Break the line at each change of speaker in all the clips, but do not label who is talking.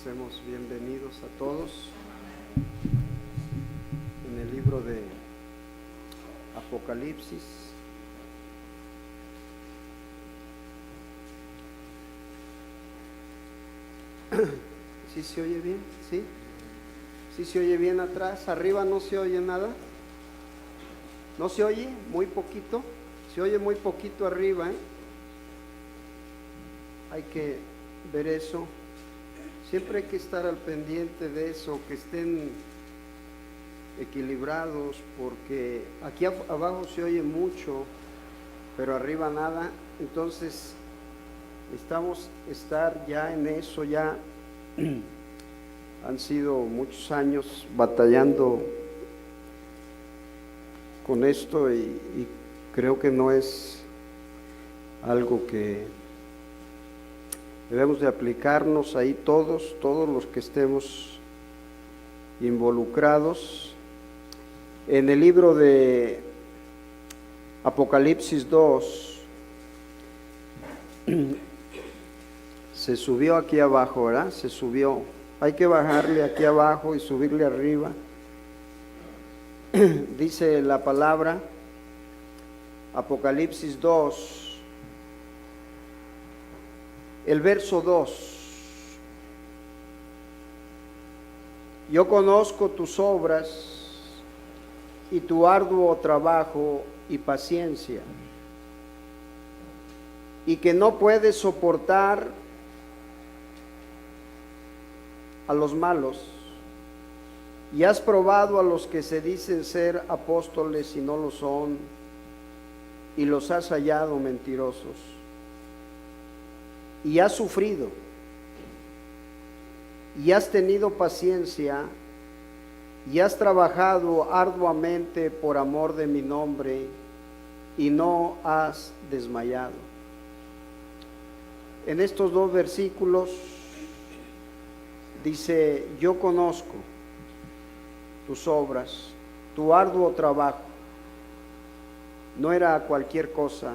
Seamos bienvenidos a todos en el libro de Apocalipsis. ¿Sí se oye bien? ¿Sí? ¿Sí se oye bien atrás? ¿Arriba no se oye nada? ¿No se oye? Muy poquito. Se oye muy poquito arriba, ¿eh? Hay que ver eso. Siempre hay que estar al pendiente de eso, que estén equilibrados, porque aquí abajo se oye mucho, pero arriba nada. Entonces necesitamos estar ya en eso. Ya han sido muchos años batallando con esto y creo que no es algo que debemos de aplicarnos ahí todos los que estemos involucrados. En el libro de Apocalipsis 2 se subió aquí abajo, ¿verdad? Se subió. Hay que bajarle aquí abajo y subirle arriba. Dice la palabra, Apocalipsis 2, el verso 2. Yo conozco tus obras y tu arduo trabajo y paciencia, y que no puedes soportar a los malos, y has probado a los que se dicen ser apóstoles y no lo son, y los has hallado mentirosos, y has sufrido, y has tenido paciencia, y has trabajado arduamente por amor de mi nombre, y no has desmayado. En estos dos versículos dice: yo conozco tus obras, tu arduo trabajo. No era cualquier cosa.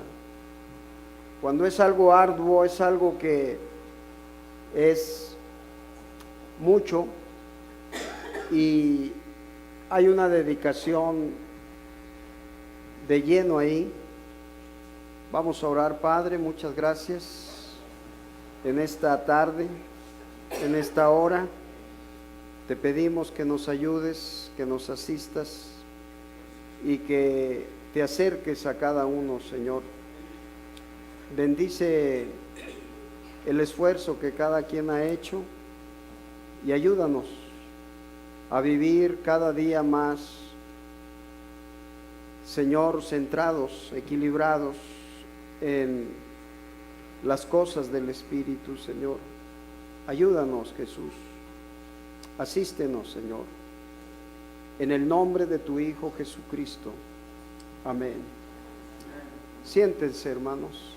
Cuando es algo arduo, es algo que es mucho y hay una dedicación de lleno ahí. Vamos a orar. Padre, muchas gracias en esta tarde, en esta hora. Te pedimos que nos ayudes, que nos asistas y que te acerques a cada uno, Señor. Bendice el esfuerzo que cada quien ha hecho y ayúdanos a vivir cada día más, Señor, centrados, equilibrados en las cosas del Espíritu, Señor. Ayúdanos, Jesús. Asístenos, Señor. En el nombre de tu Hijo Jesucristo. Amén. Siéntense, hermanos.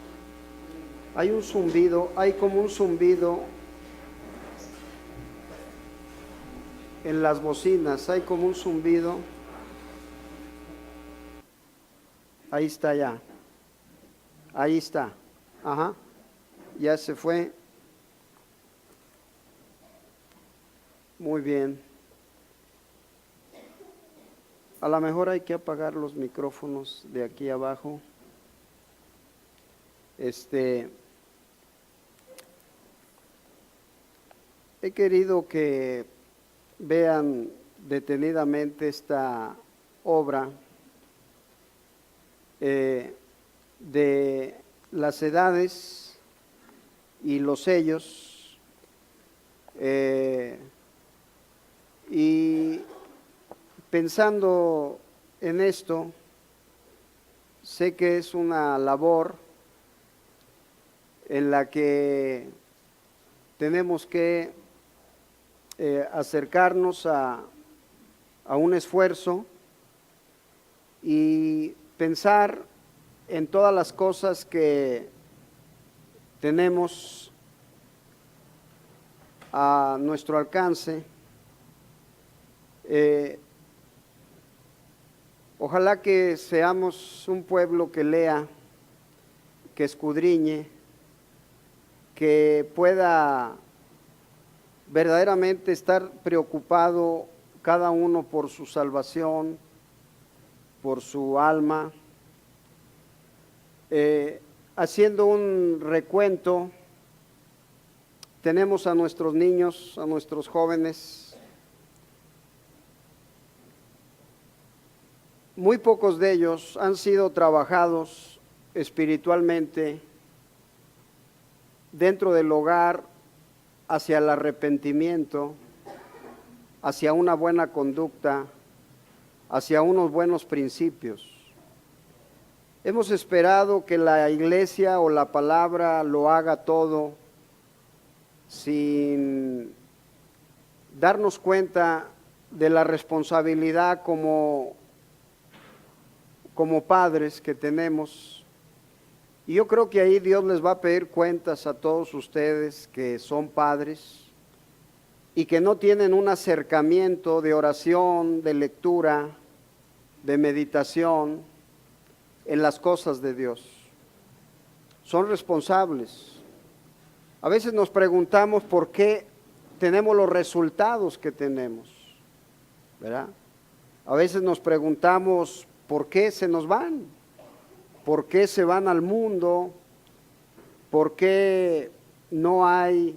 Hay un zumbido, hay como un zumbido en las bocinas, hay como un zumbido. Ahí está ya. Ahí está. Ajá. Ya se fue. Muy bien. A lo mejor hay que apagar los micrófonos de aquí abajo. He querido que vean detenidamente esta obra de las edades y los sellos, y pensando en esto, sé que es una labor en la que tenemos que acercarnos a un esfuerzo y pensar en todas las cosas que tenemos a nuestro alcance. Ojalá que seamos un pueblo que lea, que escudriñe, que pueda verdaderamente estar preocupado cada uno por su salvación, por su alma. Haciendo un recuento, tenemos a nuestros niños, a nuestros jóvenes. Muy pocos de ellos han sido trabajados espiritualmente dentro del hogar hacia el arrepentimiento, hacia una buena conducta, hacia unos buenos principios. Hemos esperado que la iglesia o la palabra lo haga todo sin darnos cuenta de la responsabilidad como padres que tenemos. Y yo creo que ahí Dios les va a pedir cuentas a todos ustedes que son padres y que no tienen un acercamiento de oración, de lectura, de meditación en las cosas de Dios. Son responsables. A veces nos preguntamos por qué tenemos los resultados que tenemos, ¿verdad? A veces nos preguntamos por qué se nos van, por qué se van al mundo, por qué no hay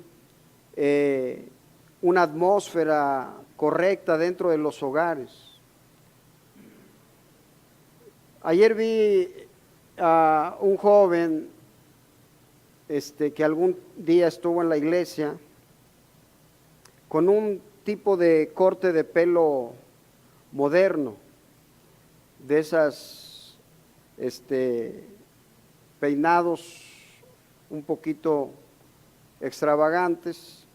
una atmósfera correcta dentro de los hogares. Ayer vi a un joven que algún día estuvo en la iglesia con un tipo de corte de pelo moderno, de esas peinados un poquito extravagantes.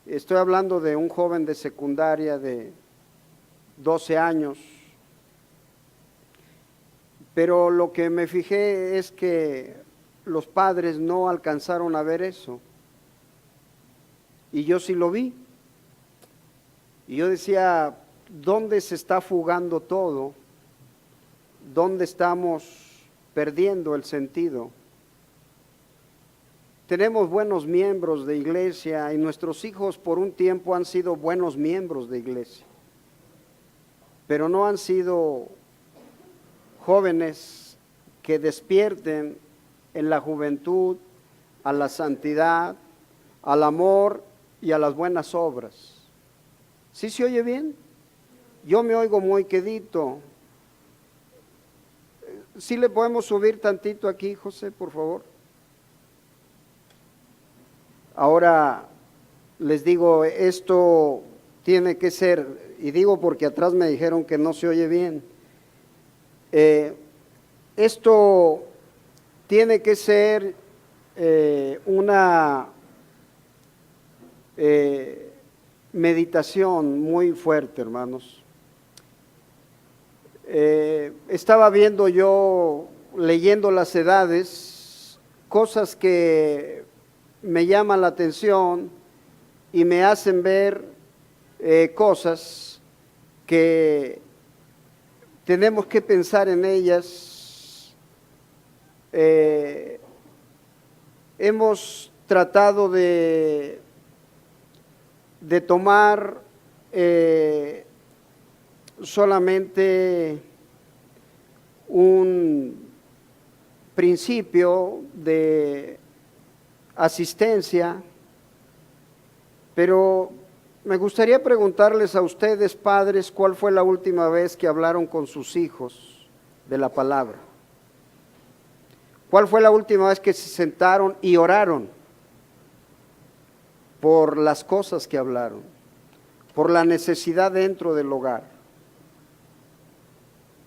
Estoy hablando de un joven de secundaria de 12 años, pero lo que me fijé es que los padres no alcanzaron a ver eso, y yo sí lo vi, y yo decía, ¿dónde se está fugando todo? ¿Dónde estamos perdiendo el sentido? Tenemos buenos miembros de iglesia y nuestros hijos por un tiempo han sido buenos miembros de iglesia, pero no han sido jóvenes que despierten en la juventud a la santidad, al amor y a las buenas obras. ¿Sí se oye bien? Yo me oigo muy quedito. ¿Sí le podemos subir tantito aquí, José, por favor? Ahora les digo, esto tiene que ser, y digo porque atrás me dijeron que no se oye bien, esto tiene que ser una meditación muy fuerte, hermanos. Estaba viendo yo, leyendo las edades, cosas que me llaman la atención y me hacen ver cosas que tenemos que pensar en ellas. Hemos tratado de tomar solamente un principio de asistencia, pero me gustaría preguntarles a ustedes, padres, ¿cuál fue la última vez que hablaron con sus hijos de la palabra? ¿Cuál fue la última vez que se sentaron y oraron por las cosas que hablaron, por la necesidad dentro del hogar?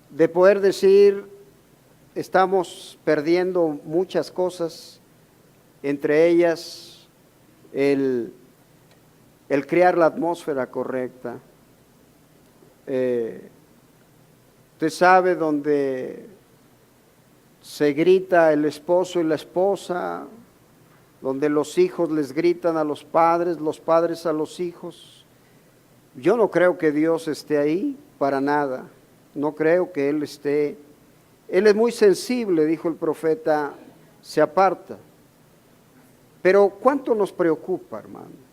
De poder decir, estamos perdiendo muchas cosas, entre ellas el crear la atmósfera correcta. Usted sabe, donde se grita el esposo y la esposa, donde los hijos les gritan a los padres a los hijos. Yo no creo que Dios esté ahí para nada, no creo que Él esté. Él es muy sensible, dijo el profeta, se aparta. Pero ¿cuánto nos preocupa, hermano?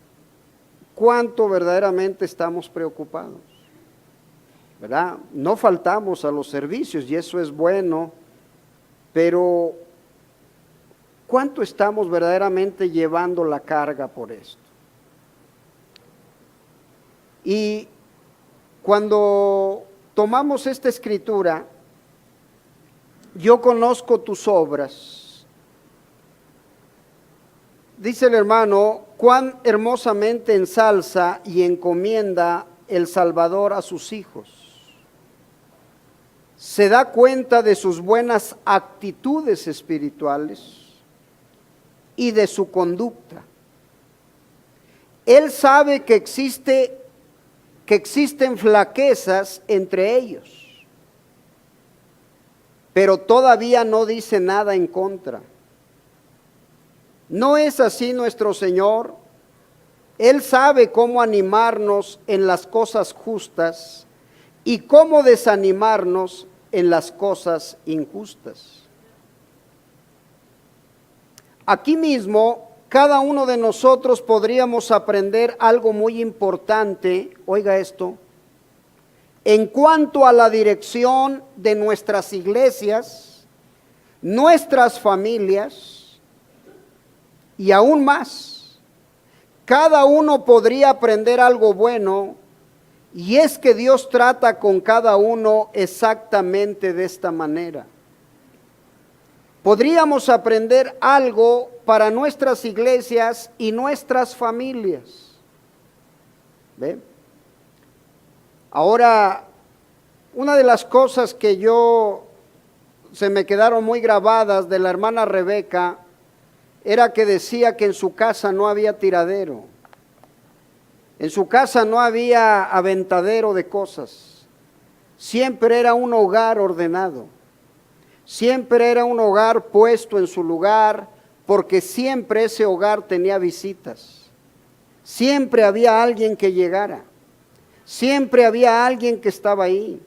cuánto verdaderamente estamos preocupados, ¿verdad? No faltamos a los servicios y eso es bueno, pero ¿cuánto estamos verdaderamente llevando la carga por esto? Y cuando tomamos esta escritura, yo conozco tus obras. Dice el hermano, cuán hermosamente ensalza y encomienda el Salvador a sus hijos. Se da cuenta de sus buenas actitudes espirituales y de su conducta. Él sabe que existen flaquezas entre ellos, pero todavía no dice nada en contra. ¿No es así nuestro Señor? Él sabe cómo animarnos en las cosas justas y cómo desanimarnos en las cosas injustas. Aquí mismo, cada uno de nosotros podríamos aprender algo muy importante, oiga esto, en cuanto a la dirección de nuestras iglesias, nuestras familias y aún más. Cada uno podría aprender algo bueno, y es que Dios trata con cada uno exactamente de esta manera. Podríamos aprender algo para nuestras iglesias y nuestras familias. ¿Ve? Ahora, una de las cosas que se me quedaron muy grabadas de la hermana Rebeca era que decía que en su casa no había tiradero, en su casa no había aventadero de cosas, siempre era un hogar ordenado, siempre era un hogar puesto en su lugar, porque siempre ese hogar tenía visitas, siempre había alguien que llegara, siempre había alguien que estaba ahí.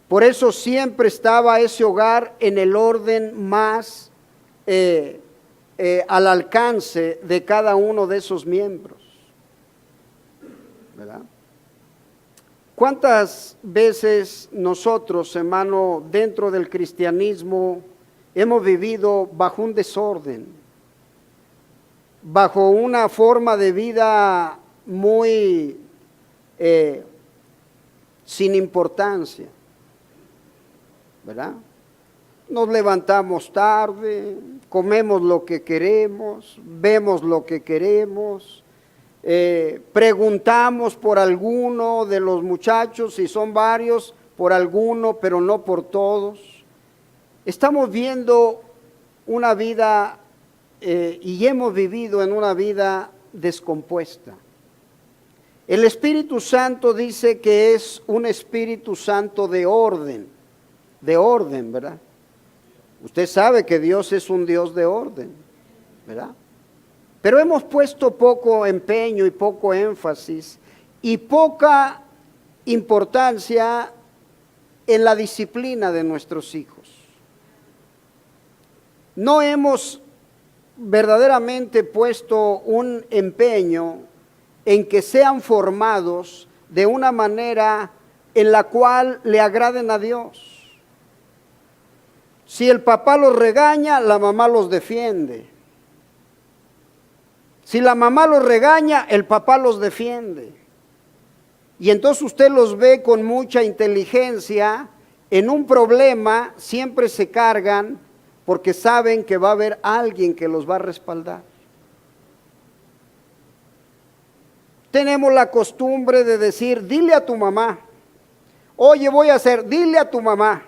Por eso siempre estaba ese hogar en el orden más al alcance de cada uno de esos miembros, ¿verdad? ¿Cuántas veces nosotros, hermano, dentro del cristianismo hemos vivido bajo un desorden, bajo una forma de vida muy sin importancia, ¿verdad? Nos levantamos tarde, comemos lo que queremos, vemos lo que queremos, preguntamos por alguno de los muchachos, si son varios, por alguno, pero no por todos. Estamos viendo una vida y hemos vivido en una vida descompuesta. El Espíritu Santo dice que es un Espíritu Santo de orden, ¿verdad? Usted sabe que Dios es un Dios de orden, ¿verdad? Pero hemos puesto poco empeño y poco énfasis y poca importancia en la disciplina de nuestros hijos. No hemos verdaderamente puesto un empeño en que sean formados de una manera en la cual le agraden a Dios. Si el papá los regaña, la mamá los defiende. Si la mamá los regaña, el papá los defiende. Y entonces usted los ve con mucha inteligencia, en un problema siempre se cargan porque saben que va a haber alguien que los va a respaldar. Tenemos la costumbre de decir, dile a tu mamá, oye, voy a hacer, dile a tu mamá.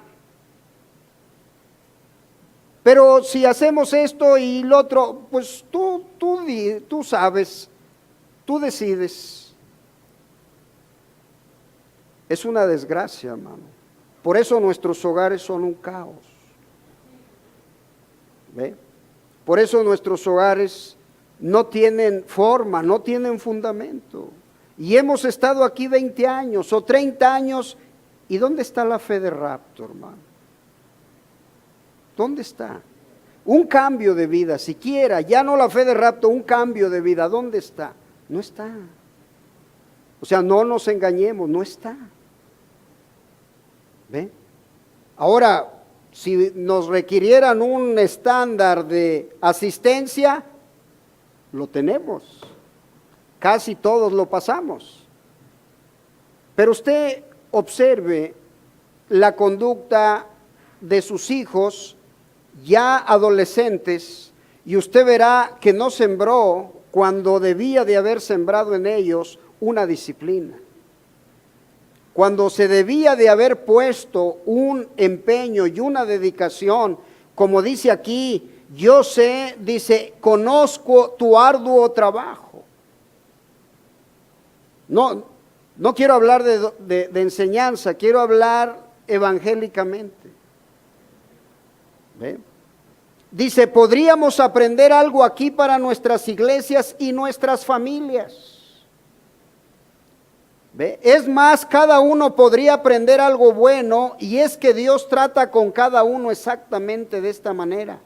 Pero si hacemos esto y lo otro, pues tú sabes, tú decides. Es una desgracia, hermano. Por eso nuestros hogares son un caos. ¿Ve? Por eso nuestros hogares no tienen forma, no tienen fundamento. Y hemos estado aquí 20 años o 30 años. ¿Y dónde está la fe de rapto, hermano? ¿Dónde está? Un cambio de vida, siquiera, ya no la fe de rapto, un cambio de vida, ¿dónde está? No está. O sea, no nos engañemos, no está. ¿Ve? Ahora, si nos requirieran un estándar de asistencia, lo tenemos. Casi todos lo pasamos. Pero usted observe la conducta de sus hijos ya adolescentes y usted verá que no sembró cuando debía de haber sembrado en ellos una disciplina. Cuando se debía de haber puesto un empeño y una dedicación, como dice aquí, yo sé, dice, conozco tu arduo trabajo. No quiero hablar de enseñanza, quiero hablar evangélicamente. ¿Ve? Dice, podríamos aprender algo aquí para nuestras iglesias y nuestras familias. ¿Ve? Es más, cada uno podría aprender algo bueno, y es que Dios trata con cada uno exactamente de esta manera.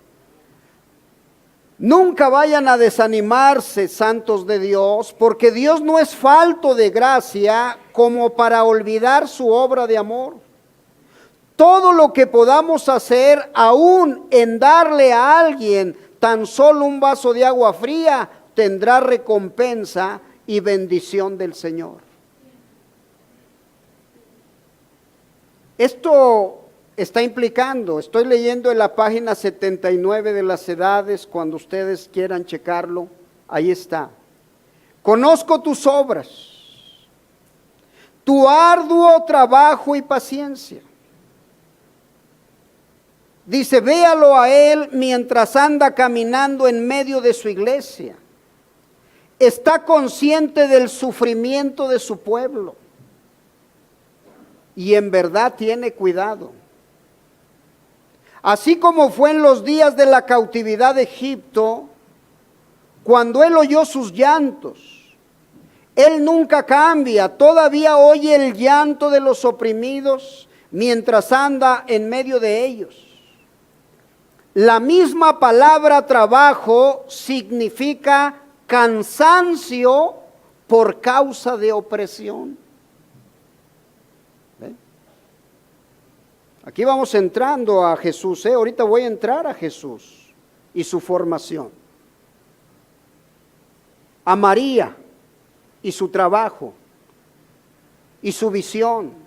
Nunca vayan a desanimarse, santos de Dios, porque Dios no es falto de gracia como para olvidar su obra de amor. Todo lo que podamos hacer, aún en darle a alguien tan solo un vaso de agua fría, tendrá recompensa y bendición del Señor. Esto está implicando, estoy leyendo en la página 79 de las edades, cuando ustedes quieran checarlo, ahí está. Conozco tus obras, tu arduo trabajo y paciencia. Dice, véalo a él mientras anda caminando en medio de su iglesia. Está consciente del sufrimiento de su pueblo. Y en verdad tiene cuidado. Así como fue en los días de la cautividad de Egipto, cuando él oyó sus llantos, él nunca cambia, todavía oye el llanto de los oprimidos mientras anda en medio de ellos. La misma palabra trabajo significa cansancio por causa de opresión. ¿Ve? Aquí vamos entrando a Jesús, ahorita voy a entrar a Jesús y su formación. A María y su trabajo y su visión.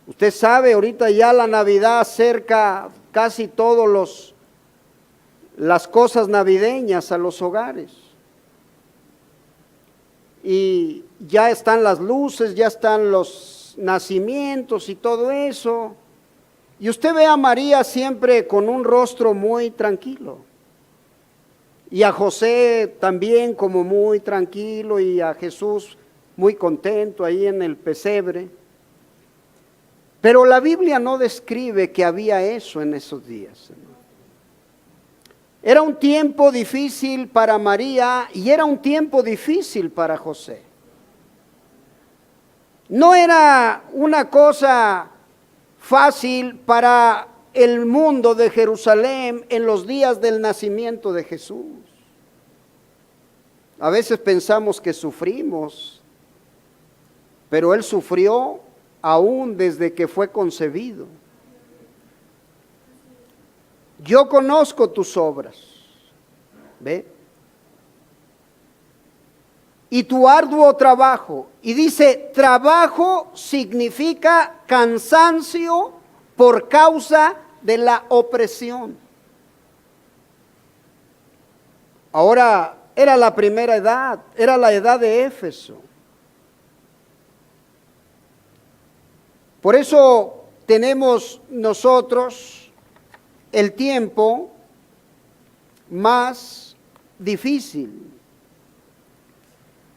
Usted sabe, ahorita ya la Navidad acerca casi todas las cosas navideñas a los hogares. Y ya están las luces, ya están los nacimientos y todo eso. Y usted ve a María siempre con un rostro muy tranquilo. Y a José también como muy tranquilo, y a Jesús muy contento ahí en el pesebre. Pero la Biblia no describe que había eso en esos días, hermano. Era un tiempo difícil para María y era un tiempo difícil para José. No era una cosa fácil para el mundo de Jerusalén en los días del nacimiento de Jesús. A veces pensamos que sufrimos, pero Él sufrió aún desde que fue concebido. Yo conozco tus obras, ¿ve? Y tu arduo trabajo. Y dice, trabajo significa cansancio por causa de la opresión. Ahora, era la primera edad, era la edad de Éfeso. Por eso tenemos nosotros el tiempo más difícil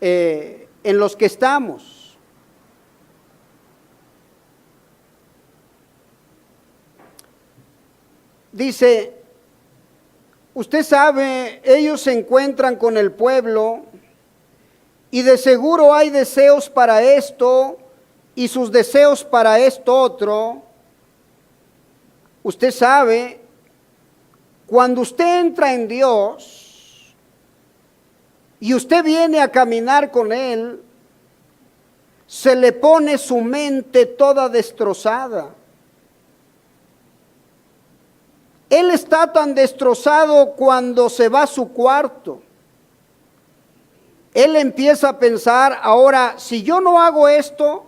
en los que estamos. Dice, usted sabe, ellos se encuentran con el pueblo y de seguro hay deseos para esto y sus deseos para esto otro. Usted sabe, cuando usted entra en Dios y usted viene a caminar con él, se le pone su mente toda destrozada. Él está tan destrozado cuando se va a su cuarto. Él empieza a pensar, ahora, si yo no hago esto,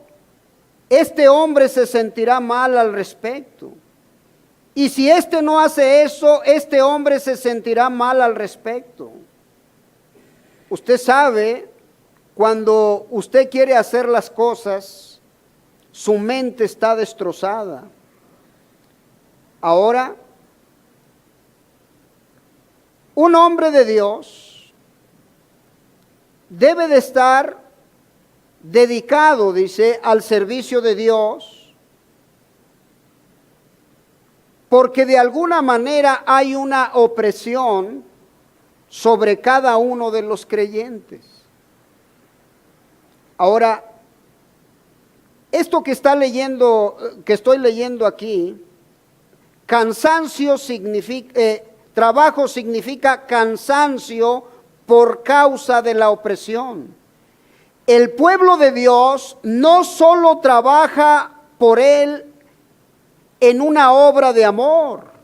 este hombre se sentirá mal al respecto. Y si este no hace eso, este hombre se sentirá mal al respecto. Usted sabe, cuando usted quiere hacer las cosas, su mente está destrozada. Ahora, un hombre de Dios debe de estar dedicado, dice, al servicio de Dios, porque de alguna manera hay una opresión sobre cada uno de los creyentes. Ahora, esto que estoy leyendo aquí, cansancio significa, trabajo significa cansancio por causa de la opresión. El pueblo de Dios no solo trabaja por él en una obra de amor,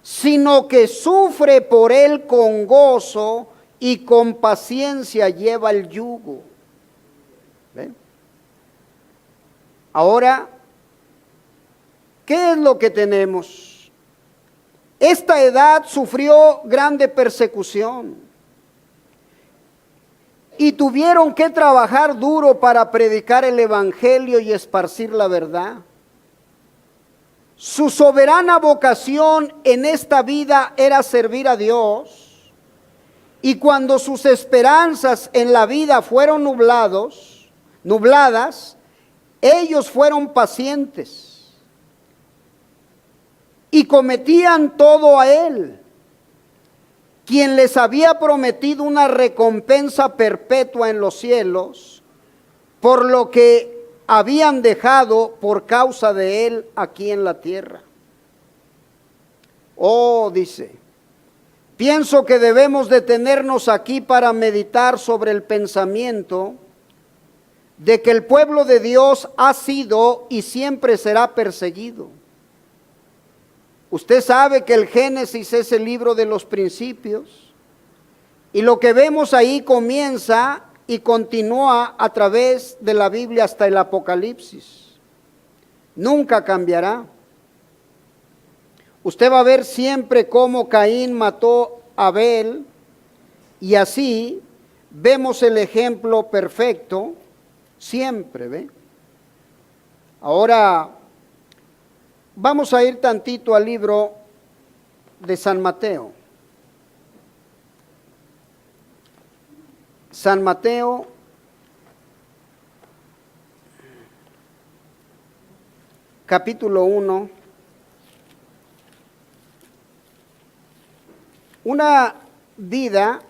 sino que sufre por él con gozo y con paciencia lleva el yugo. ¿Ven? Ahora, ¿qué es lo que tenemos? Esta edad sufrió grande persecución y tuvieron que trabajar duro para predicar el evangelio y esparcir la verdad. Su soberana vocación en esta vida era servir a Dios, y cuando sus esperanzas en la vida fueron nubladas, ellos fueron pacientes y cometían todo a Él, quien les había prometido una recompensa perpetua en los cielos, por lo que habían dejado por causa de Él aquí en la tierra. Oh, dice, pienso que debemos detenernos aquí para meditar sobre el pensamiento de que el pueblo de Dios ha sido y siempre será perseguido. Usted sabe que el Génesis es el libro de los principios, y lo que vemos ahí comienza y continúa a través de la Biblia hasta el Apocalipsis. Nunca cambiará. Usted va a ver siempre cómo Caín mató a Abel, y así vemos el ejemplo perfecto siempre, ¿ve? Ahora vamos a ir tantito al libro de San Mateo. San Mateo, capítulo 1. Una vida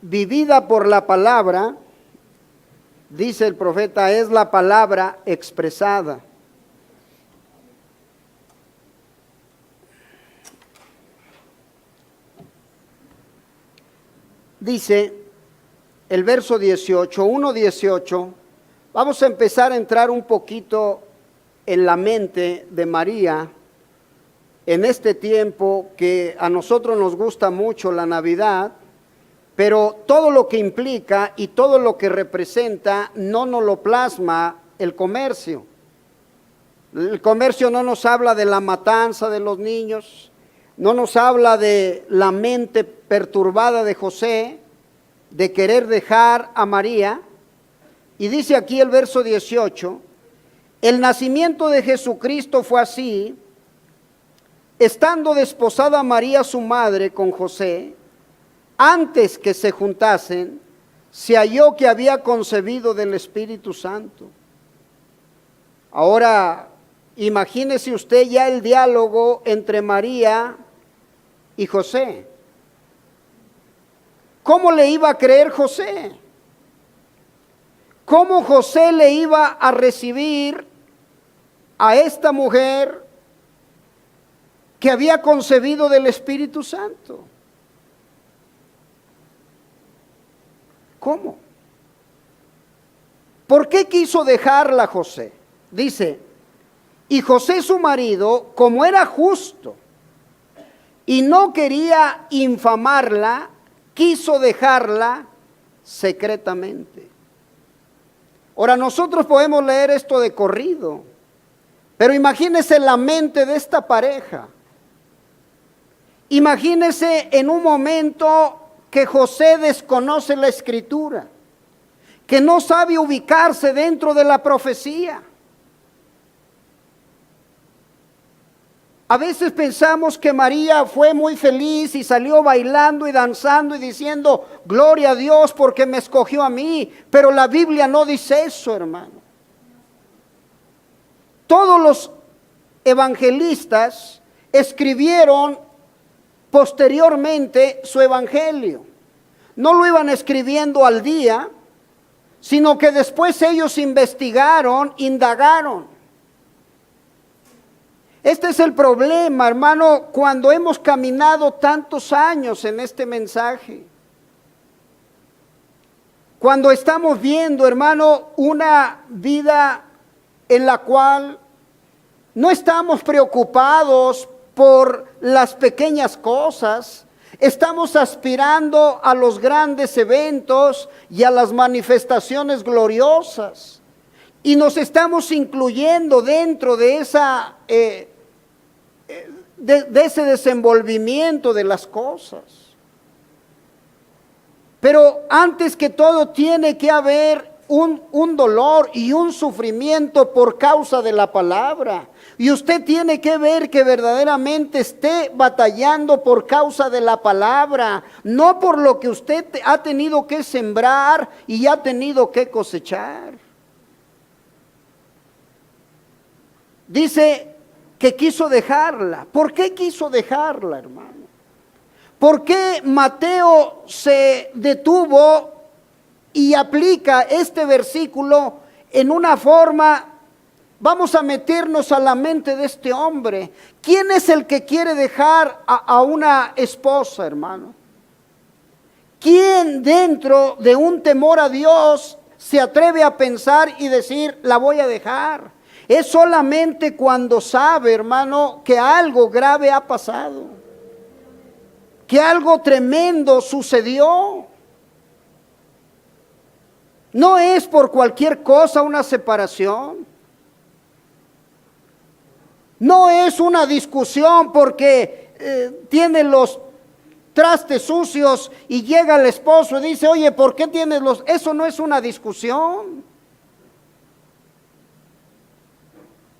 vivida por la palabra, dice el profeta, es la palabra expresada. Dice el verso 18, 1:18, vamos a empezar a entrar un poquito en la mente de María en este tiempo que a nosotros nos gusta mucho la Navidad, pero todo lo que implica y todo lo que representa no nos lo plasma el comercio. El comercio no nos habla de la matanza de los niños, no nos habla de la mente perturbada de José, de querer dejar a María. Y dice aquí el verso 18, el nacimiento de Jesucristo fue así: estando desposada María su madre con José, antes que se juntasen, se halló que había concebido del Espíritu Santo. Ahora, imagínese usted ya el diálogo entre María y José. ¿Cómo le iba a creer José? ¿Cómo José le iba a recibir a esta mujer que había concebido del Espíritu Santo? ¿Cómo? ¿Por qué quiso dejarla José? Dice, y José su marido, como era justo y no quería infamarla, quiso dejarla secretamente. Ahora nosotros podemos leer esto de corrido, pero imagínese la mente de esta pareja. Imagínese en un momento que José desconoce la escritura, que no sabe ubicarse dentro de la profecía. A veces pensamos que María fue muy feliz y salió bailando y danzando y diciendo, gloria a Dios porque me escogió a mí, pero la Biblia no dice eso, hermano. Todos los evangelistas escribieron posteriormente su evangelio. No lo iban escribiendo al día, sino que después ellos investigaron, indagaron. Este es el problema, hermano, cuando hemos caminado tantos años en este mensaje. Cuando estamos viendo, hermano, una vida en la cual no estamos preocupados por las pequeñas cosas, estamos aspirando a los grandes eventos y a las manifestaciones gloriosas. Y nos estamos incluyendo dentro de esa de ese desenvolvimiento de las cosas. Pero antes que todo tiene que haber un dolor y un sufrimiento por causa de la palabra. Y usted tiene que ver que verdaderamente esté batallando por causa de la palabra, no por lo que usted ha tenido que sembrar y ha tenido que cosechar. Dice que quiso dejarla. ¿Por qué quiso dejarla, hermano? ¿Por qué Mateo se detuvo y aplica este versículo en una forma? Vamos a meternos a la mente de este hombre. ¿Quién es el que quiere dejar a una esposa, hermano? ¿Quién dentro de un temor a Dios se atreve a pensar y decir, la voy a dejar? Es solamente cuando sabe, hermano, que algo grave ha pasado, que algo tremendo sucedió. No es por cualquier cosa una separación. No es una discusión porque tiene los trastes sucios y llega el esposo y dice, oye, ¿por qué tienes los...? Eso no es una discusión.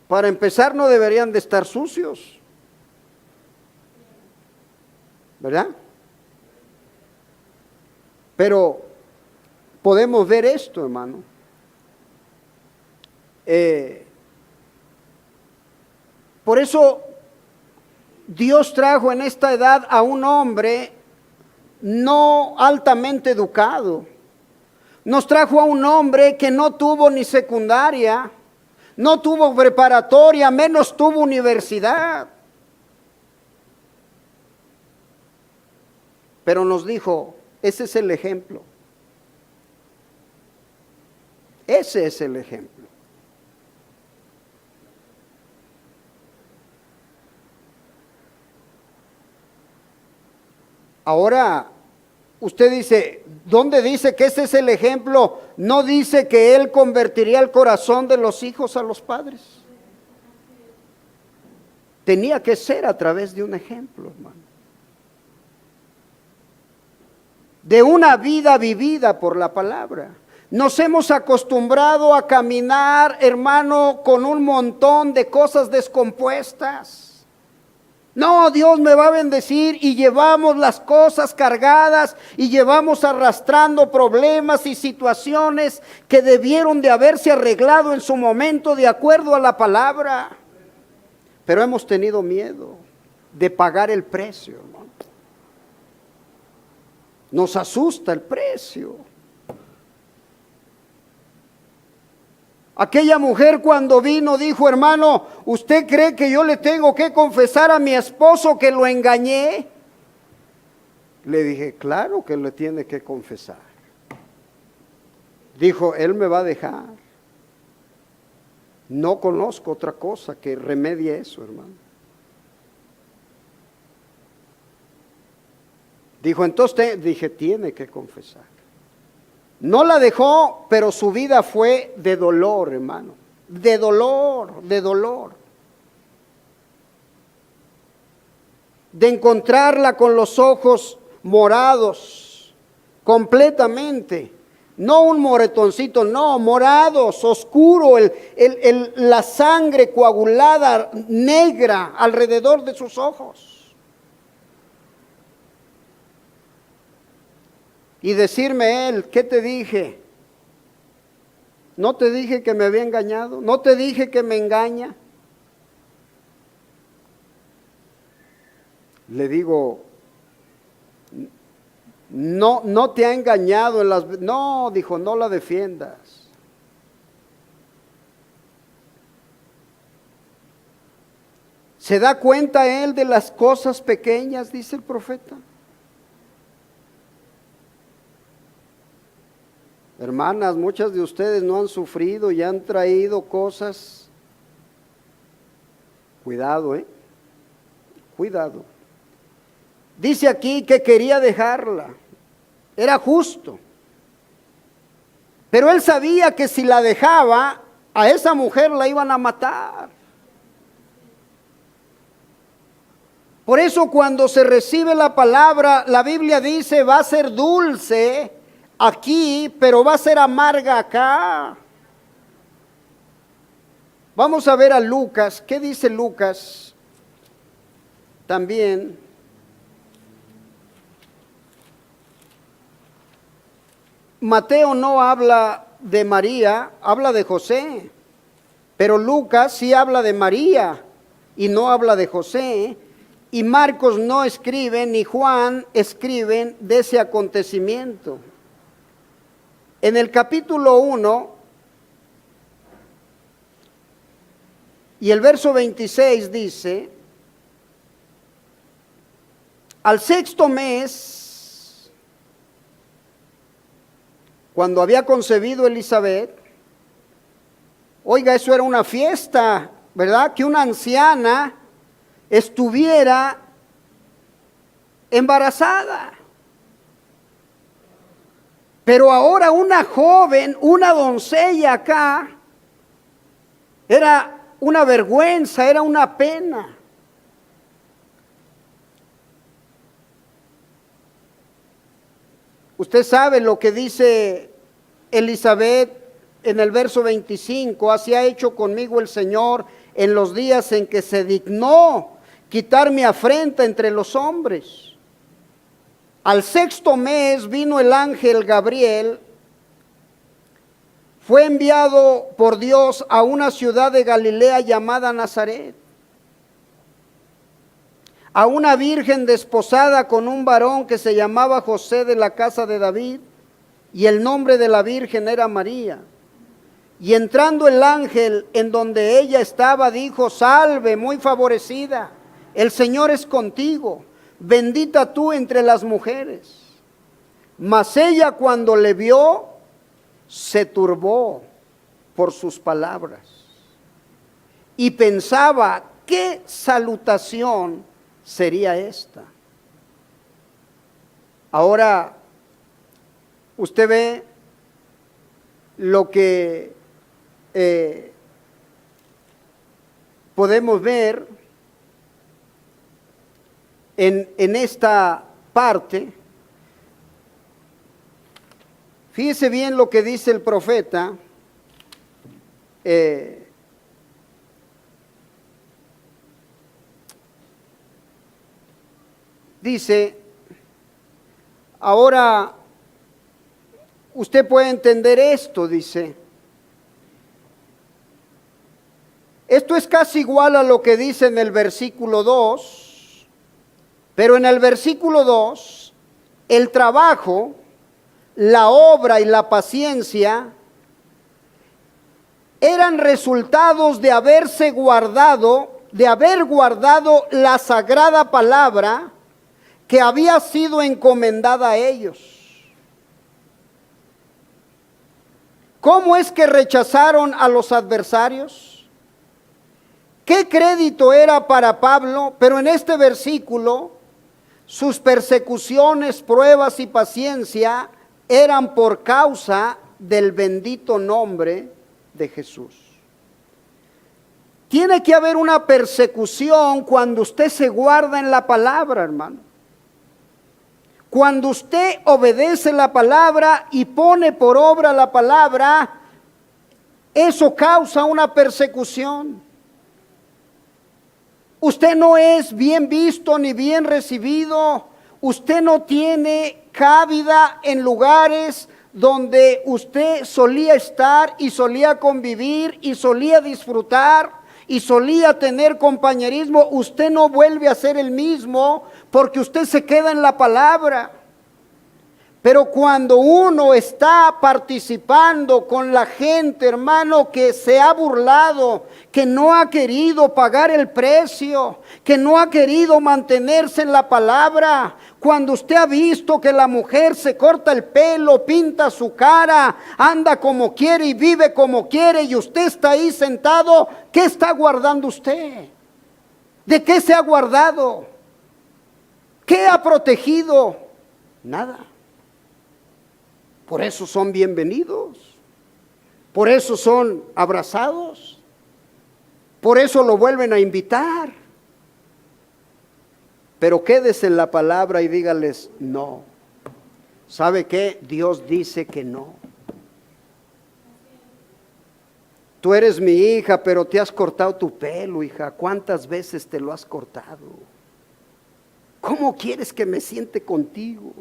Para empezar, no deberían de estar sucios, ¿verdad? Pero podemos ver esto, hermano. Por eso Dios trajo en esta edad a un hombre no altamente educado. Nos trajo a un hombre que no tuvo ni secundaria, no tuvo preparatoria, menos tuvo universidad. Pero nos dijo, ese es el ejemplo. Ese es el ejemplo. Ahora, usted dice, ¿dónde dice que ese es el ejemplo? No dice que él convertiría el corazón de los hijos a los padres. Tenía que ser a través de un ejemplo, hermano. De una vida vivida por la palabra. Nos hemos acostumbrado a caminar, hermano, con un montón de cosas descompuestas. No, Dios me va a bendecir y llevamos las cosas cargadas y llevamos arrastrando problemas y situaciones que debieron de haberse arreglado en su momento de acuerdo a la palabra. Pero hemos tenido miedo de pagar el precio, hermano. Nos asusta el precio. Aquella mujer cuando vino dijo, hermano, ¿usted cree que yo le tengo que confesar a mi esposo que lo engañé? Le dije, claro que le tiene que confesar. Dijo, Él me va a dejar. No conozco otra cosa que remedie eso, hermano. Dijo, entonces dije, tiene que confesar. No la dejó, pero su vida fue de dolor, hermano. De dolor, de dolor. De encontrarla con los ojos morados, completamente. No un moretoncito, no, morados, oscuro, la sangre coagulada, negra, alrededor de sus ojos. Y decirme él, ¿qué te dije? ¿No te dije que me había engañado? ¿No te dije que me engaña? Le digo, no te ha engañado en las... No, dijo, no la defiendas. ¿Se da cuenta él de las cosas pequeñas? Dice el profeta. Hermanas, muchas de ustedes no han sufrido y han traído cosas. Cuidado, cuidado. Dice aquí que quería dejarla, era justo, pero él sabía que si la dejaba, a esa mujer la iban a matar. Por eso cuando se recibe la palabra, la Biblia dice, va a ser dulce aquí, pero va a ser amarga acá. Vamos a ver a Lucas, ¿qué dice Lucas? También. Mateo no habla de María, habla de José, pero Lucas sí habla de María y no habla de José, y Marcos no escribe ni Juan escriben de ese acontecimiento. En el capítulo 1 y el verso 26 dice, al sexto mes, cuando había concebido Elizabeth, oiga, eso era una fiesta, ¿verdad? Que una anciana estuviera embarazada. Pero ahora una joven, una doncella acá, era una vergüenza, era una pena. Usted sabe lo que dice Elizabeth en el verso 25, así ha hecho conmigo el Señor en los días en que se dignó quitar mi afrenta entre los hombres. Al sexto mes vino el ángel Gabriel, fue enviado por Dios a una ciudad de Galilea llamada Nazaret, a una virgen desposada con un varón que se llamaba José de la casa de David, y el nombre de la virgen era María. Y entrando el ángel en donde ella estaba, dijo, salve, muy favorecida, el Señor es contigo, bendita tú entre las mujeres. Mas ella cuando le vio, se turbó por sus palabras y pensaba, ¿qué salutación sería esta? Ahora, usted ve lo que podemos ver en esta parte. Fíjese bien lo que dice el profeta. Dice, ahora usted puede entender esto, dice. Esto es casi igual a lo que dice en el versículo 2, pero en el versículo 2, el trabajo, la obra y la paciencia eran resultados de haber guardado la sagrada palabra que había sido encomendada a ellos. ¿Cómo es que rechazaron a los adversarios? ¿Qué crédito era para Pablo? Pero en este versículo, sus persecuciones, pruebas y paciencia eran por causa del bendito nombre de Jesús. Tiene que haber una persecución cuando usted se guarda en la palabra, hermano. Cuando usted obedece la palabra y pone por obra la palabra, eso causa una persecución. Usted no es bien visto ni bien recibido. Usted no tiene cabida en lugares donde usted solía estar y solía convivir y solía disfrutar y solía tener compañerismo. Usted no vuelve a ser el mismo porque usted se queda en la palabra. Pero cuando uno está participando con la gente, hermano, que se ha burlado, que no ha querido pagar el precio, que no ha querido mantenerse en la palabra, cuando usted ha visto que la mujer se corta el pelo, pinta su cara, anda como quiere y vive como quiere, y usted está ahí sentado, ¿qué está guardando usted? ¿De qué se ha guardado? ¿Qué ha protegido? Nada. Por eso son bienvenidos, por eso son abrazados, por eso lo vuelven a invitar. Pero quédese en la palabra y dígales no. ¿Sabe qué? Dios dice que no. Tú eres mi hija, pero te has cortado tu pelo, hija. ¿Cuántas veces te lo has cortado? ¿Cómo quieres que me siente contigo?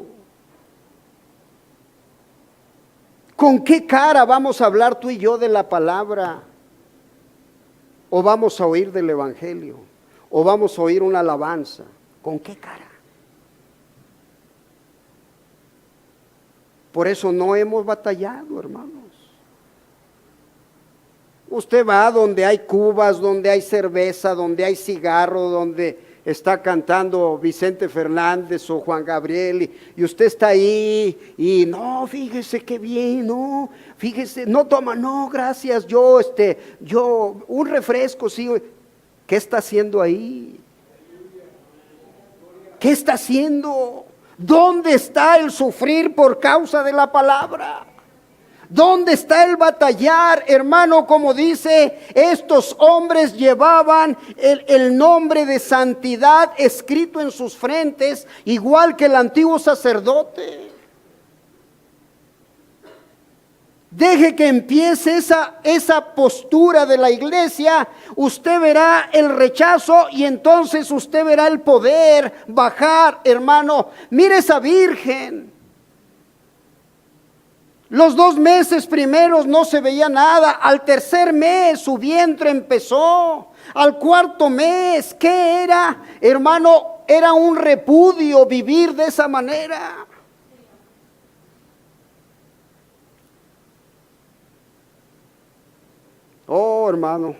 ¿Con qué cara vamos a hablar tú y yo de la palabra? ¿O vamos a oír del evangelio? ¿O vamos a oír una alabanza? ¿Con qué cara? Por eso no hemos batallado, hermanos. Usted va donde hay cubas, donde hay cerveza, donde hay cigarro, donde está cantando Vicente Fernández o Juan Gabriel y usted está ahí y no, fíjese qué bien, no, fíjese, no toma, no, gracias, yo un refresco, sí. ¿Qué está haciendo ahí? ¿Qué está haciendo? ¿Dónde está el sufrir por causa de la palabra? ¿Dónde está el batallar, hermano? Como dice, estos hombres llevaban el nombre de santidad escrito en sus frentes, igual que el antiguo sacerdote. Deje que empiece esa postura de la iglesia, usted verá el rechazo y entonces usted verá el poder bajar, hermano. Mire esa virgen. Los 2 meses primeros no se veía nada, al tercer mes su vientre empezó, al cuarto mes, ¿qué era? Hermano, era un repudio vivir de esa manera. Oh, hermano,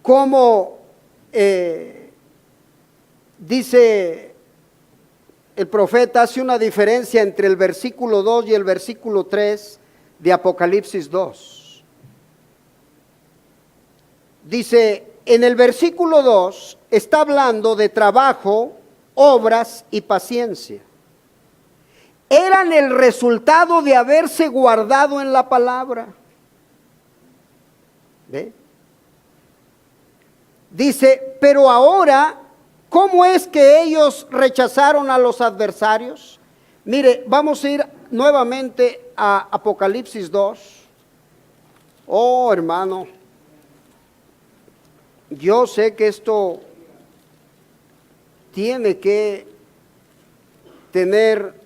como dice el profeta, hace una diferencia entre el versículo 2 y el versículo 3 de Apocalipsis 2. Dice, en el versículo 2 está hablando de trabajo, obras y paciencia. Eran el resultado de haberse guardado en la palabra. ¿Ve? Dice, pero ahora, ¿cómo es que ellos rechazaron a los adversarios? Mire, vamos a ir nuevamente a Apocalipsis 2. Oh, hermano, yo sé que esto tiene que tener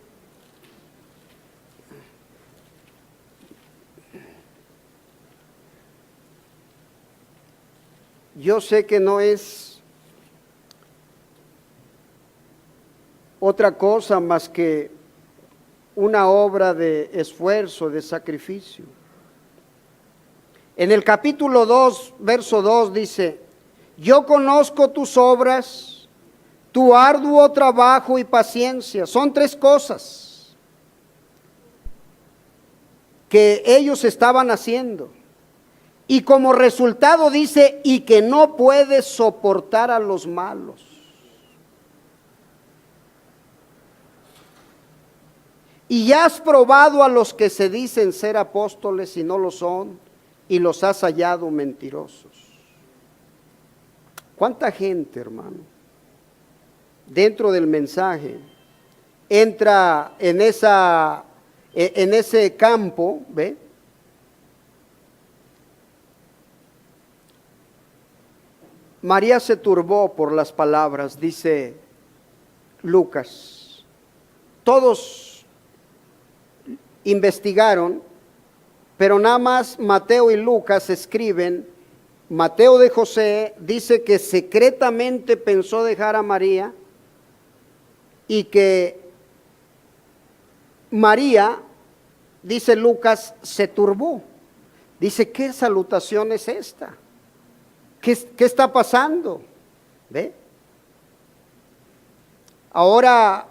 yo sé que no es otra cosa más que una obra de esfuerzo, de sacrificio. En el capítulo 2, verso 2 dice, yo conozco tus obras, tu arduo trabajo y paciencia. Son 3 cosas. que ellos estaban haciendo. Y como resultado dice, y que no puede soportar a los malos. Y ya has probado a los que se dicen ser apóstoles y no lo son, y los has hallado mentirosos. ¿Cuánta gente, hermano, dentro del mensaje entra en ese campo, ¿ve? María se turbó por las palabras, dice Lucas. Todos investigaron, pero nada más Mateo y Lucas escriben. Mateo de José dice que secretamente pensó dejar a María y que María, dice Lucas, se turbó. Dice, ¿qué salutación es esta? ¿Qué está pasando? ¿Ve? Ahora,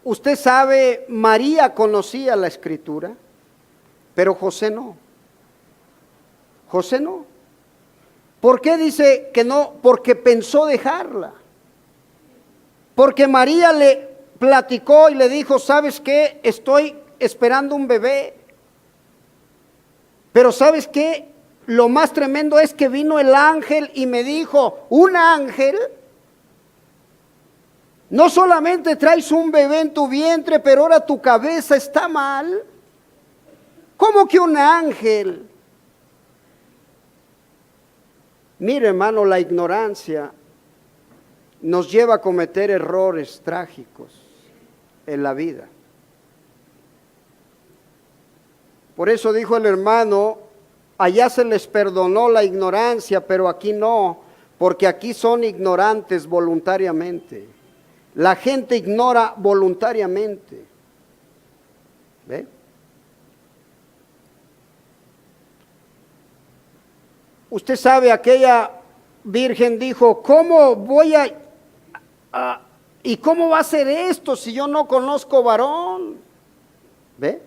usted sabe, María conocía la Escritura, pero José no. José no. ¿Por qué dice que no? Porque pensó dejarla. Porque María le platicó y le dijo, ¿sabes qué? Estoy esperando un bebé. Pero ¿sabes qué? Lo más tremendo es que vino el ángel y me dijo, un ángel, no solamente traes un bebé en tu vientre, pero ahora tu cabeza está mal. ¿Cómo que un ángel? Mire, hermano, la ignorancia nos lleva a cometer errores trágicos en la vida. Por eso dijo el hermano, allá se les perdonó la ignorancia, pero aquí no, porque aquí son ignorantes voluntariamente. La gente ignora voluntariamente. ¿Ve? Usted sabe, aquella virgen dijo, ¿cómo voy y cómo va a ser esto si yo no conozco varón? ¿Ve?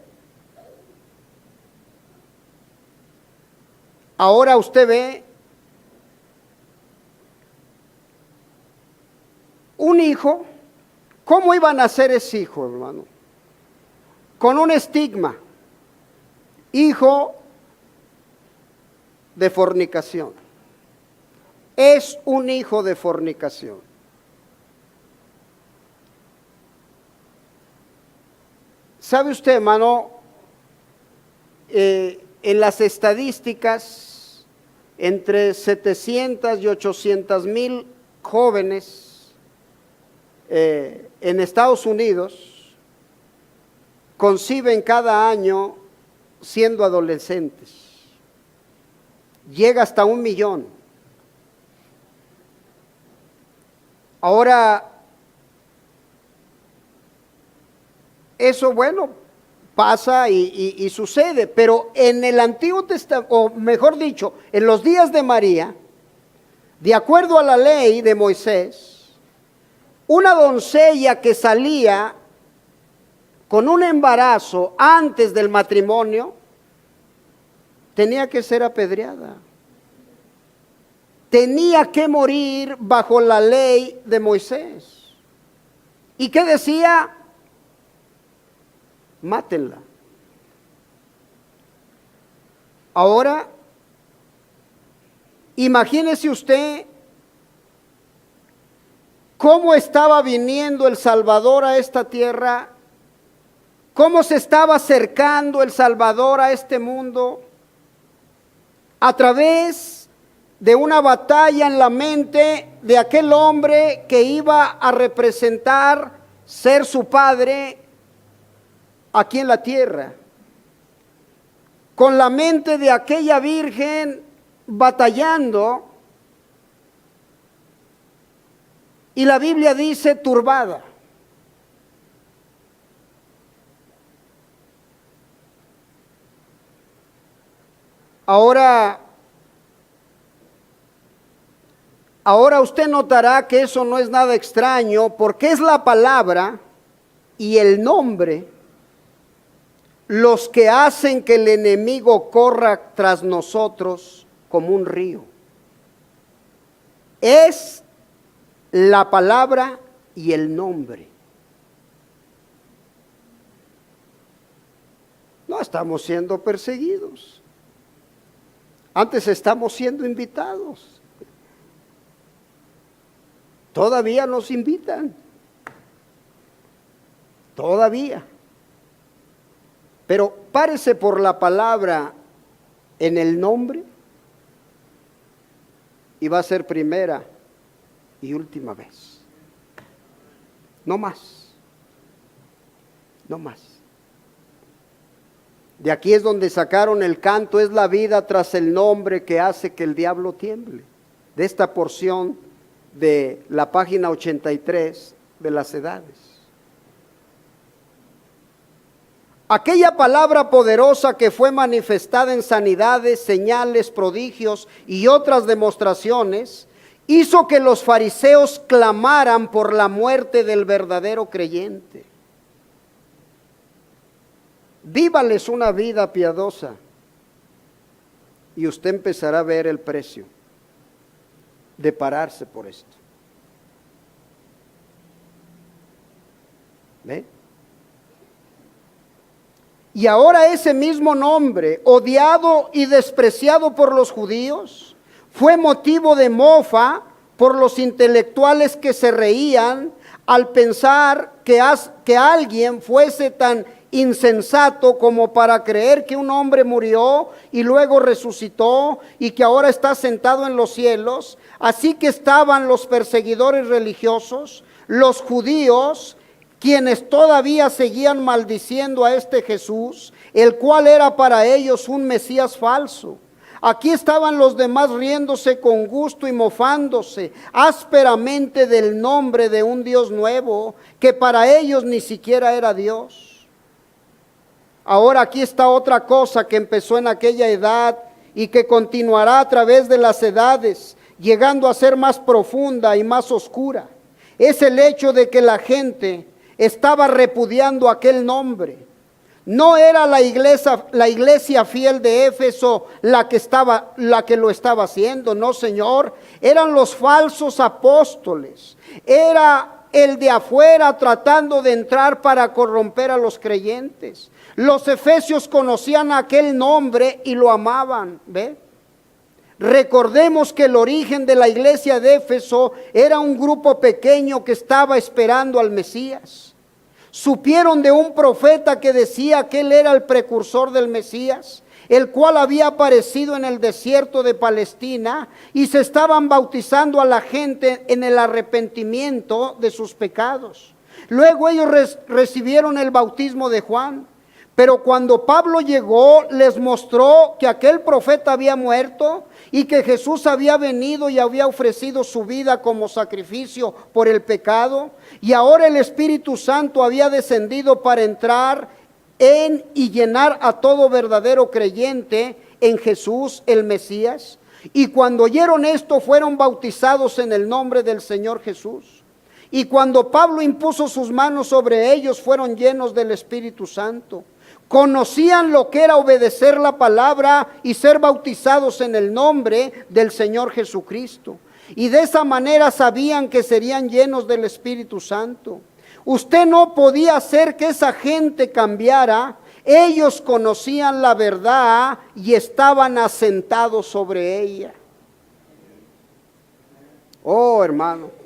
Ahora usted ve un hijo, ¿cómo iba a nacer ese hijo, hermano? Con un estigma, hijo de fornicación. Es un hijo de fornicación. ¿Sabe usted, hermano? En las estadísticas, entre 700 y 800 mil jóvenes en Estados Unidos conciben cada año siendo adolescentes. Llega hasta 1 millón. Ahora, eso, bueno, pasa y sucede, pero en el Antiguo Testamento, o mejor dicho, en los días de María, de acuerdo a la ley de Moisés, una doncella que salía con un embarazo antes del matrimonio, tenía que ser apedreada. Tenía que morir bajo la ley de Moisés. ¿Y qué decía? Mátenla. Ahora, imagínese usted cómo estaba viniendo el Salvador a esta tierra, cómo se estaba acercando el Salvador a este mundo, a través de una batalla en la mente de aquel hombre que iba a representar ser su padre aquí en la tierra, con la mente de aquella virgen batallando, y la Biblia dice turbada. Ahora usted notará que eso no es nada extraño, porque es la palabra y el nombre los que hacen que el enemigo corra tras nosotros como un río. Es la palabra y el nombre. No estamos siendo perseguidos. Antes estamos siendo invitados. Todavía nos invitan. Todavía. Pero párese por la palabra en el nombre y va a ser primera y última vez. No más. No más. De aquí es donde sacaron el canto, es la vida tras el nombre que hace que el diablo tiemble. De esta porción de la página 83 de las edades. Aquella palabra poderosa que fue manifestada en sanidades, señales, prodigios y otras demostraciones, hizo que los fariseos clamaran por la muerte del verdadero creyente. Vívales una vida piadosa y usted empezará a ver el precio de pararse por esto. ¿Ve? Y ahora ese mismo nombre, odiado y despreciado por los judíos, fue motivo de mofa por los intelectuales que se reían al pensar que alguien fuese tan insensato como para creer que un hombre murió y luego resucitó y que ahora está sentado en los cielos. Así que estaban los perseguidores religiosos, los judíos, quienes todavía seguían maldiciendo a este Jesús, el cual era para ellos un Mesías falso. Aquí estaban los demás riéndose con gusto y mofándose ásperamente del nombre de un Dios nuevo, que para ellos ni siquiera era Dios. Ahora aquí está otra cosa que empezó en aquella edad y que continuará a través de las edades, llegando a ser más profunda y más oscura. Es el hecho de que la gente estaba repudiando aquel nombre. No era la iglesia fiel de Éfeso la que lo estaba haciendo, no, señor. Eran los falsos apóstoles. Era el de afuera tratando de entrar para corromper a los creyentes. Los efesios conocían aquel nombre y lo amaban, ¿ve? Recordemos que el origen de la iglesia de Éfeso era un grupo pequeño que estaba esperando al Mesías. Supieron de un profeta que decía que él era el precursor del Mesías, el cual había aparecido en el desierto de Palestina, y se estaban bautizando a la gente en el arrepentimiento de sus pecados. Luego ellos recibieron el bautismo de Juan. Pero cuando Pablo llegó, les mostró que aquel profeta había muerto y que Jesús había venido y había ofrecido su vida como sacrificio por el pecado. Y ahora el Espíritu Santo había descendido para entrar en y llenar a todo verdadero creyente en Jesús el Mesías. Y cuando oyeron esto, fueron bautizados en el nombre del Señor Jesús. Y cuando Pablo impuso sus manos sobre ellos, fueron llenos del Espíritu Santo. Conocían lo que era obedecer la palabra y ser bautizados en el nombre del Señor Jesucristo. Y de esa manera sabían que serían llenos del Espíritu Santo. Usted no podía hacer que esa gente cambiara. Ellos conocían la verdad y estaban asentados sobre ella. Oh, hermano.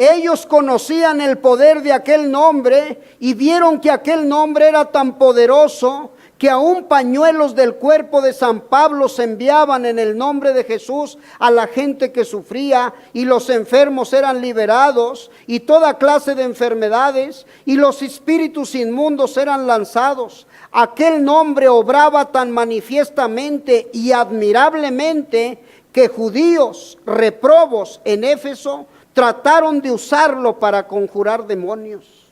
Ellos conocían el poder de aquel nombre y vieron que aquel nombre era tan poderoso que aún pañuelos del cuerpo de San Pablo se enviaban en el nombre de Jesús a la gente que sufría, y los enfermos eran liberados y toda clase de enfermedades, y los espíritus inmundos eran lanzados. Aquel nombre obraba tan manifiestamente y admirablemente que judíos reprobos en Éfeso trataron de usarlo para conjurar demonios.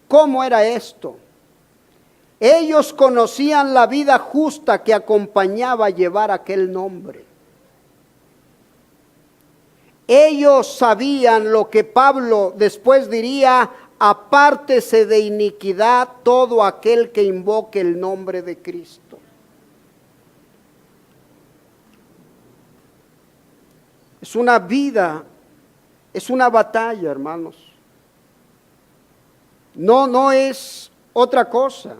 ¿Cómo era esto? Ellos conocían la vida justa que acompañaba a llevar aquel nombre. Ellos sabían lo que Pablo después diría: apártese de iniquidad todo aquel que invoque el nombre de Cristo. Es una vida, es una batalla, hermanos. No es otra cosa.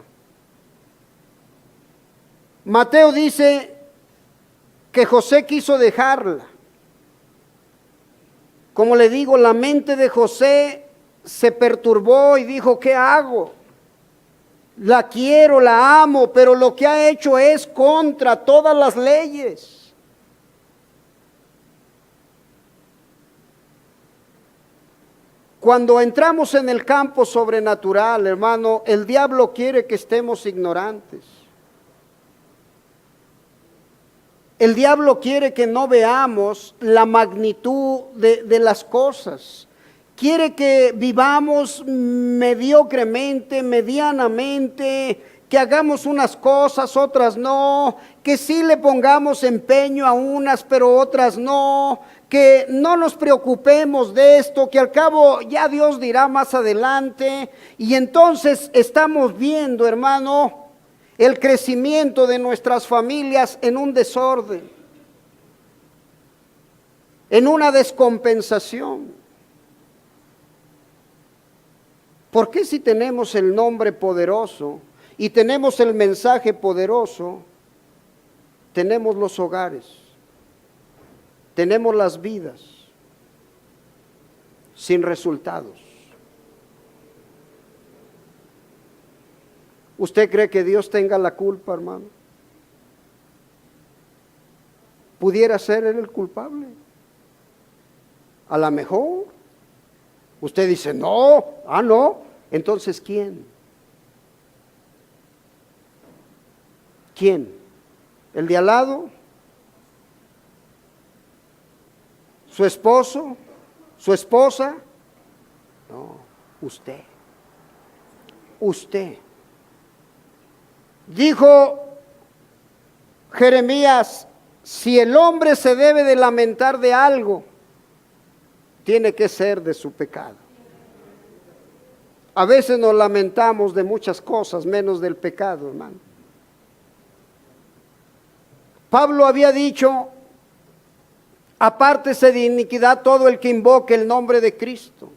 Mateo dice que José quiso dejarla. Como le digo, la mente de José se perturbó y dijo, ¿qué hago? La quiero, la amo, pero lo que ha hecho es contra todas las leyes. Cuando entramos en el campo sobrenatural, hermano, el diablo quiere que estemos ignorantes. El diablo quiere que no veamos la magnitud de las cosas. Quiere que vivamos mediocremente, medianamente, que hagamos unas cosas, otras no, que sí le pongamos empeño a unas, pero otras no, que no nos preocupemos de esto, que al cabo ya Dios dirá más adelante. Y entonces estamos viendo, hermano, el crecimiento de nuestras familias en un desorden, en una descompensación. ¿Por qué si tenemos el nombre poderoso y tenemos el mensaje poderoso, tenemos los hogares, tenemos las vidas sin resultados? ¿Usted cree que Dios tenga la culpa, hermano? ¿Pudiera ser Él el culpable? A lo mejor. Usted dice, no, no. Entonces, ¿quién? ¿Quién? ¿El de al lado? ¿Su esposo? ¿Su esposa? No, usted. Usted. Dijo Jeremías, si el hombre se debe de lamentar de algo, tiene que ser de su pecado. A veces nos lamentamos de muchas cosas, menos del pecado, hermano. Pablo había dicho, apártese de iniquidad todo el que invoque el nombre de Cristo.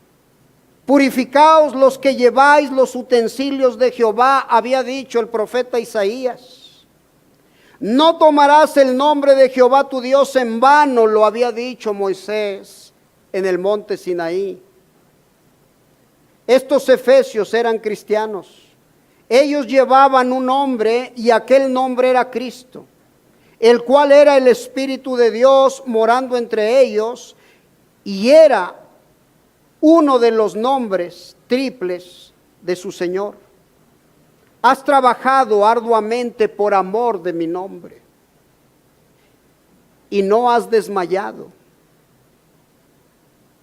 Purificaos los que lleváis los utensilios de Jehová, había dicho el profeta Isaías. No tomarás el nombre de Jehová tu Dios en vano, lo había dicho Moisés en el monte Sinaí. Estos efesios eran cristianos. Ellos llevaban un nombre y aquel nombre era Cristo, el cual era el Espíritu de Dios morando entre ellos, y era uno de los nombres triples de su Señor. Has trabajado arduamente por amor de mi nombre y no has desmayado.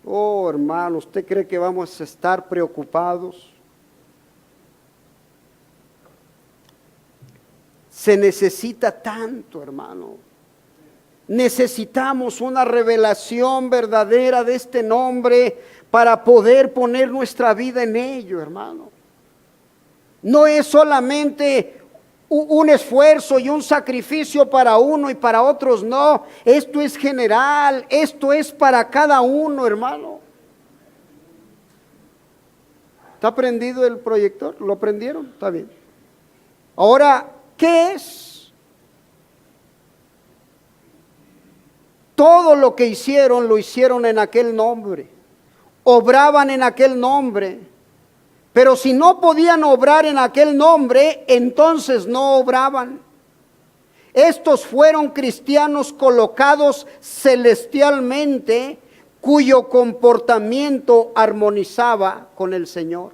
Oh, hermano, ¿usted cree que vamos a estar preocupados? Se necesita tanto, hermano. Necesitamos una revelación verdadera de este nombre para poder poner nuestra vida en ello, hermano. No es solamente un esfuerzo y un sacrificio para uno y para otros, no. Esto es general, esto es para cada uno, hermano. ¿Está prendido el proyector? ¿Lo prendieron? Está bien. Ahora, ¿qué es? Todo lo que hicieron, lo hicieron en aquel nombre. Obraban en aquel nombre. Pero si no podían obrar en aquel nombre, entonces no obraban. Estos fueron cristianos colocados celestialmente, cuyo comportamiento armonizaba con el Señor.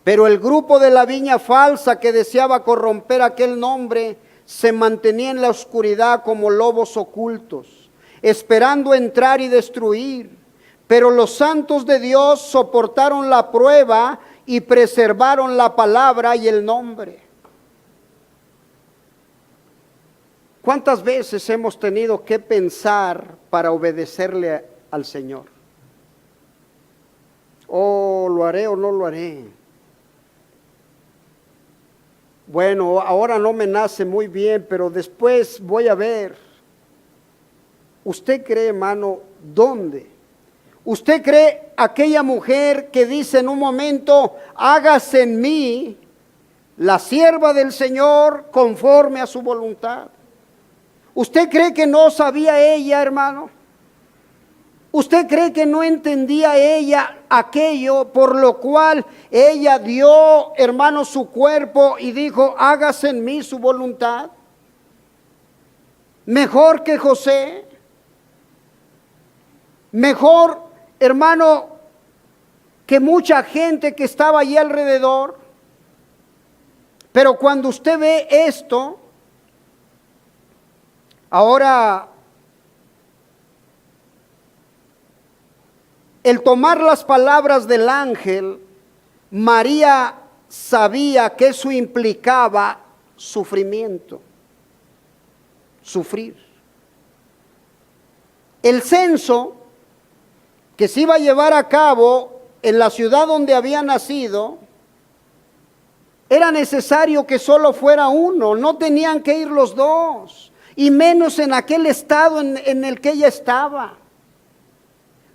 Pero el grupo de la viña falsa que deseaba corromper aquel nombre se mantenía en la oscuridad como lobos ocultos, esperando entrar y destruir. Pero los santos de Dios soportaron la prueba y preservaron la palabra y el nombre. ¿Cuántas veces hemos tenido que pensar para obedecerle al Señor? ¿lo haré o no lo haré? Bueno, ahora no me nace muy bien, pero después voy a ver. ¿Usted cree, hermano, dónde? ¿Usted cree aquella mujer que dice en un momento, hágase en mí la sierva del Señor conforme a su voluntad? ¿Usted cree que no sabía ella, hermano? ¿Usted cree que no entendía ella aquello por lo cual ella dio, hermano, su cuerpo y dijo, hágase en mí su voluntad? Mejor que José, mejor, hermano, que mucha gente que estaba allí alrededor. Pero cuando usted ve esto, ahora, el tomar las palabras del ángel, María sabía que eso implicaba sufrimiento, sufrir. El censo que se iba a llevar a cabo en la ciudad donde había nacido, era necesario que solo fuera uno, no tenían que ir los dos, y menos en aquel estado en el que ella estaba.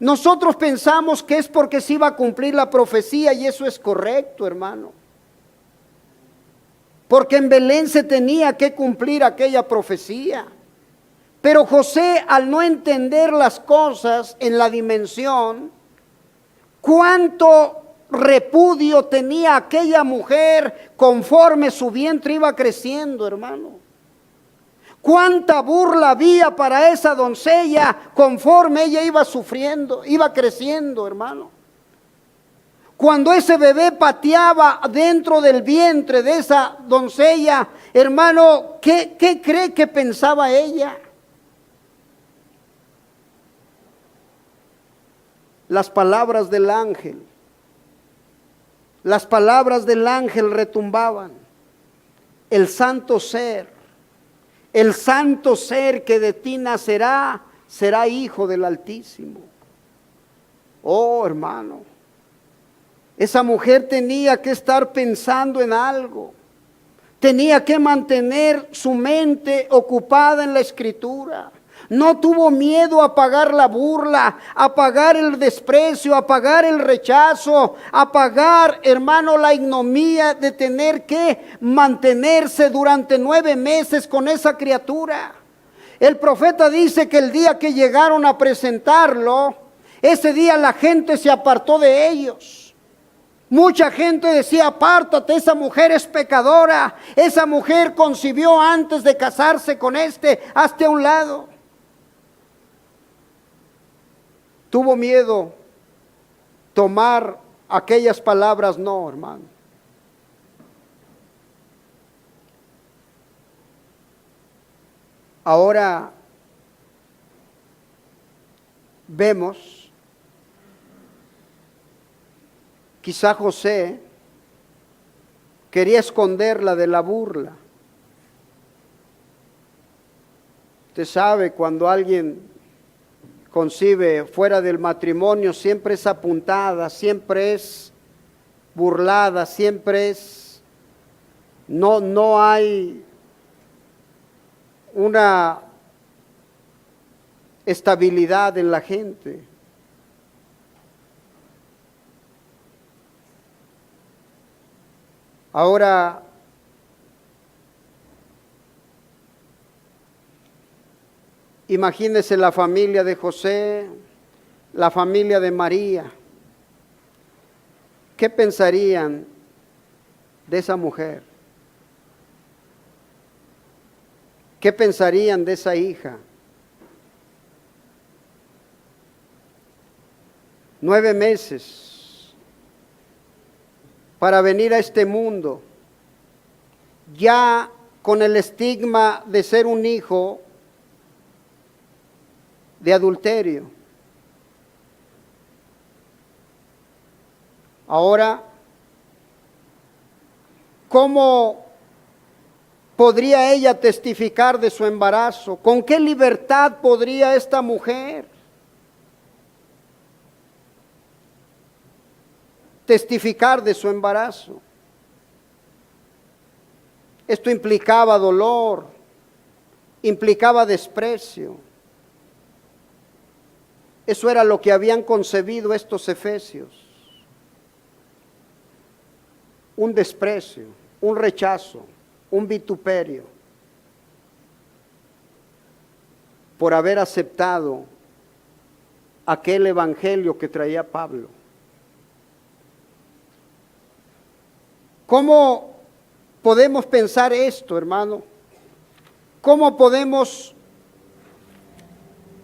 Nosotros pensamos que es porque se iba a cumplir la profecía, y eso es correcto, hermano. Porque en Belén se tenía que cumplir aquella profecía. Pero José, al no entender las cosas en la dimensión, cuánto repudio tenía aquella mujer conforme su vientre iba creciendo, hermano. Cuánta burla había para esa doncella conforme ella iba sufriendo, iba creciendo, hermano. Cuando ese bebé pateaba dentro del vientre de esa doncella, hermano, ¿qué cree que pensaba ella? Las palabras del ángel, las palabras del ángel retumbaban. El santo ser que de ti nacerá, será hijo del Altísimo. Oh, hermano, esa mujer tenía que estar pensando en algo. Tenía que mantener su mente ocupada en la Escritura. No tuvo miedo a pagar la burla, a pagar el desprecio, a pagar el rechazo, a pagar, hermano, la ignominia de tener que mantenerse durante 9 meses con esa criatura. El profeta dice que el día que llegaron a presentarlo, ese día la gente se apartó de ellos. Mucha gente decía, apártate, esa mujer es pecadora, esa mujer concibió antes de casarse con hazte a un lado. Tuvo miedo tomar aquellas palabras, no, hermano. Ahora vemos, quizá José quería esconderla de la burla. Usted sabe, cuando alguien concibe fuera del matrimonio, siempre es apuntada, siempre es burlada, siempre es, no hay una estabilidad en la gente. Ahora, imagínese la familia de José, la familia de María. ¿Qué pensarían de esa mujer? ¿Qué pensarían de esa hija? 9 meses para venir a este mundo, ya con el estigma de ser un hijo de adulterio. Ahora, ¿cómo podría ella testificar de su embarazo? ¿Con qué libertad podría esta mujer testificar de su embarazo. Esto implicaba dolor, implicaba desprecio. Eso era lo que habían concebido estos efesios. Un desprecio, un rechazo, un vituperio por haber aceptado aquel evangelio que traía Pablo. ¿Cómo podemos pensar esto, hermano? ¿Cómo podemos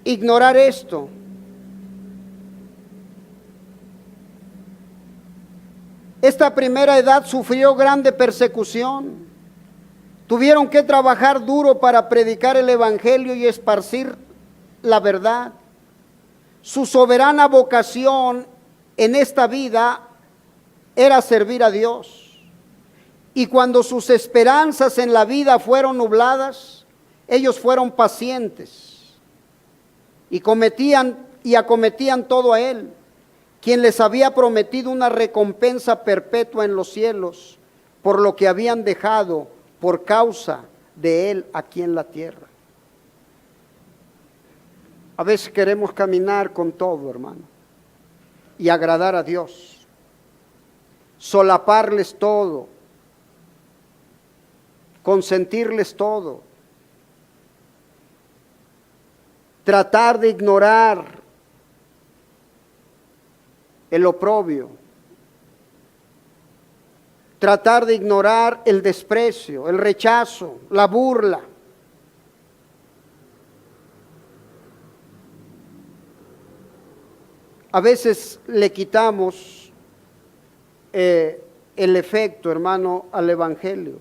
ignorar esto? Esta primera edad sufrió grande persecución. Tuvieron que trabajar duro para predicar el evangelio y esparcir la verdad. Su soberana vocación en esta vida era servir a Dios. Y cuando sus esperanzas en la vida fueron nubladas, ellos fueron pacientes y acometían todo a Él, quien les había prometido una recompensa perpetua en los cielos por lo que habían dejado por causa de Él aquí en la tierra. A veces queremos caminar con todo, hermano, y agradar a Dios, solaparles todo, consentirles todo, tratar de ignorar el oprobio, tratar de ignorar el desprecio, el rechazo, la burla. A veces le quitamos el efecto, hermano, al evangelio.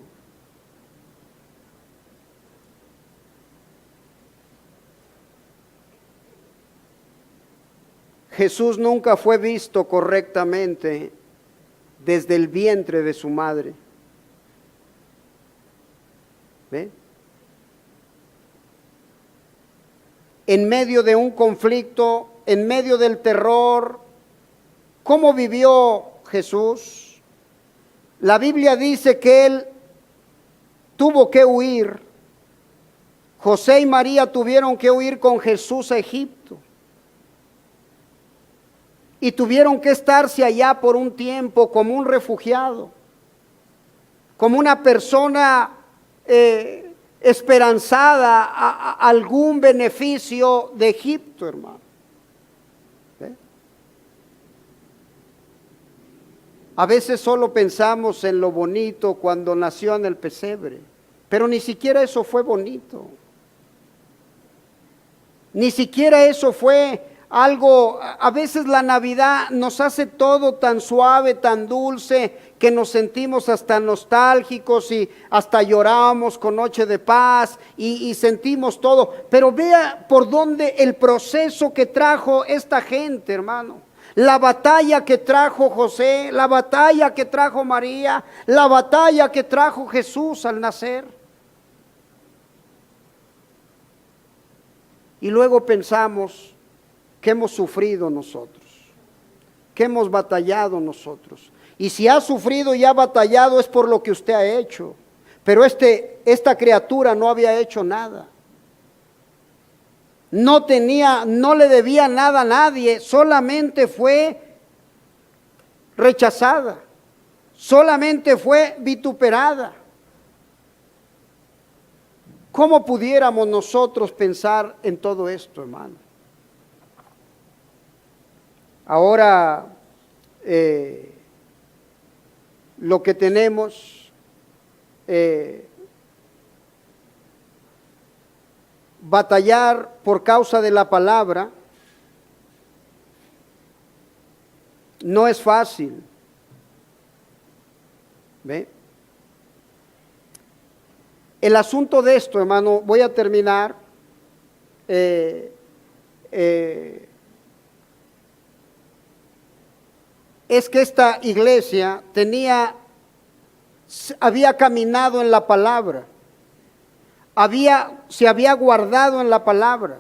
Jesús nunca fue visto correctamente desde el vientre de su madre. ¿Ve? En medio de un conflicto, en medio del terror, ¿cómo vivió Jesús? La Biblia dice que Él tuvo que huir. José y María tuvieron que huir con Jesús a Egipto. Y tuvieron que estarse allá por un tiempo como un refugiado, como una persona esperanzada a algún beneficio de Egipto, hermano. ¿Eh? A veces solo pensamos en lo bonito cuando nació en el pesebre, pero ni siquiera eso fue bonito. Ni siquiera eso fue algo. A veces la Navidad nos hace todo tan suave, tan dulce, que nos sentimos hasta nostálgicos y hasta lloramos con Noche de Paz y sentimos todo. Pero vea por dónde el proceso que trajo esta gente, hermano. La batalla que trajo José, la batalla que trajo María, la batalla que trajo Jesús al nacer. Y luego pensamos que hemos sufrido nosotros, que hemos batallado nosotros. Y si ha sufrido y ha batallado es por lo que usted ha hecho. Pero esta criatura no había hecho nada. No le debía nada a nadie, solamente fue rechazada, solamente fue vituperada. ¿Cómo pudiéramos nosotros pensar en todo esto, hermano? Ahora, lo que tenemos, batallar por causa de la palabra, no es fácil. ¿Ve? El asunto de esto, hermano, voy a terminar. Es que esta iglesia había caminado en la palabra, se había guardado en la palabra,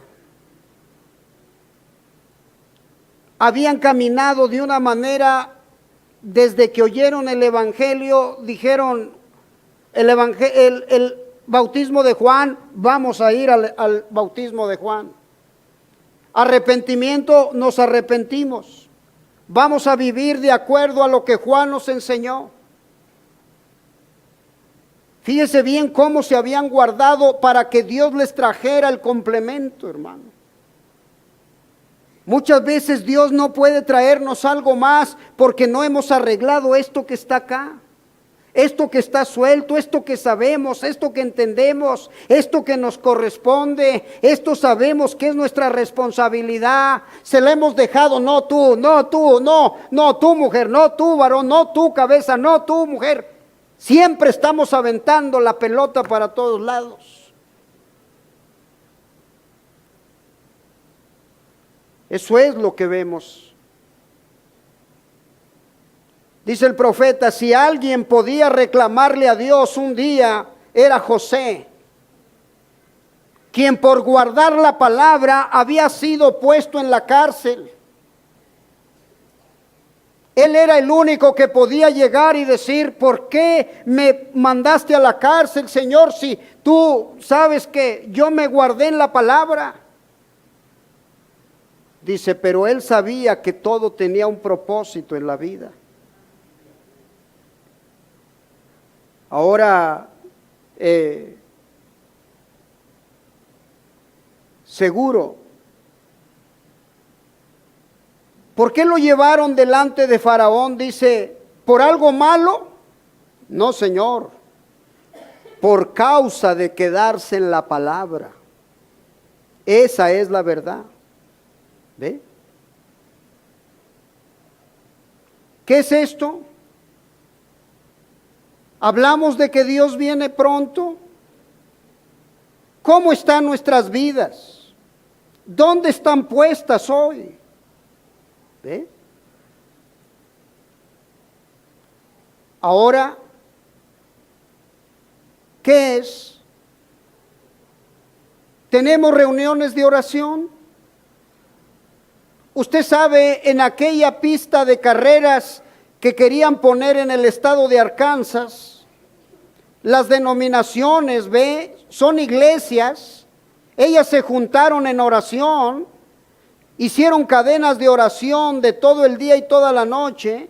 habían caminado de una manera desde que oyeron el Evangelio, dijeron, el bautismo de Juan, vamos a ir al bautismo de Juan. Arrepentimiento, nos arrepentimos. Vamos a vivir de acuerdo a lo que Juan nos enseñó. Fíjese bien cómo se habían guardado para que Dios les trajera el complemento, hermano. Muchas veces Dios no puede traernos algo más porque no hemos arreglado esto que está acá. Esto que está suelto, esto que sabemos, esto que entendemos, esto que nos corresponde, esto sabemos que es nuestra responsabilidad. Se la hemos dejado, no tú, no tú mujer, no tú varón, no tú cabeza, no tú mujer. Siempre estamos aventando la pelota para todos lados. Eso es lo que vemos. Dice el profeta, si alguien podía reclamarle a Dios un día, era José, quien por guardar la palabra había sido puesto en la cárcel. Él era el único que podía llegar y decir, ¿por qué me mandaste a la cárcel, Señor, si tú sabes que yo me guardé en la palabra? Dice, pero él sabía que todo tenía un propósito en la vida. Ahora, seguro, ¿por qué lo llevaron delante de Faraón? Dice, ¿por algo malo? No, Señor, por causa de quedarse en la palabra. Esa es la verdad. ¿Ve? ¿Qué es esto? Hablamos de que Dios viene pronto. ¿Cómo están nuestras vidas? ¿Dónde están puestas hoy? ¿Ve? Ahora, ¿qué es? ¿Tenemos reuniones de oración? Usted sabe, en aquella pista de carreras que querían poner en el estado de Arkansas, las denominaciones, ¿ve? Son iglesias, ellas se juntaron en oración, hicieron cadenas de oración de todo el día y toda la noche,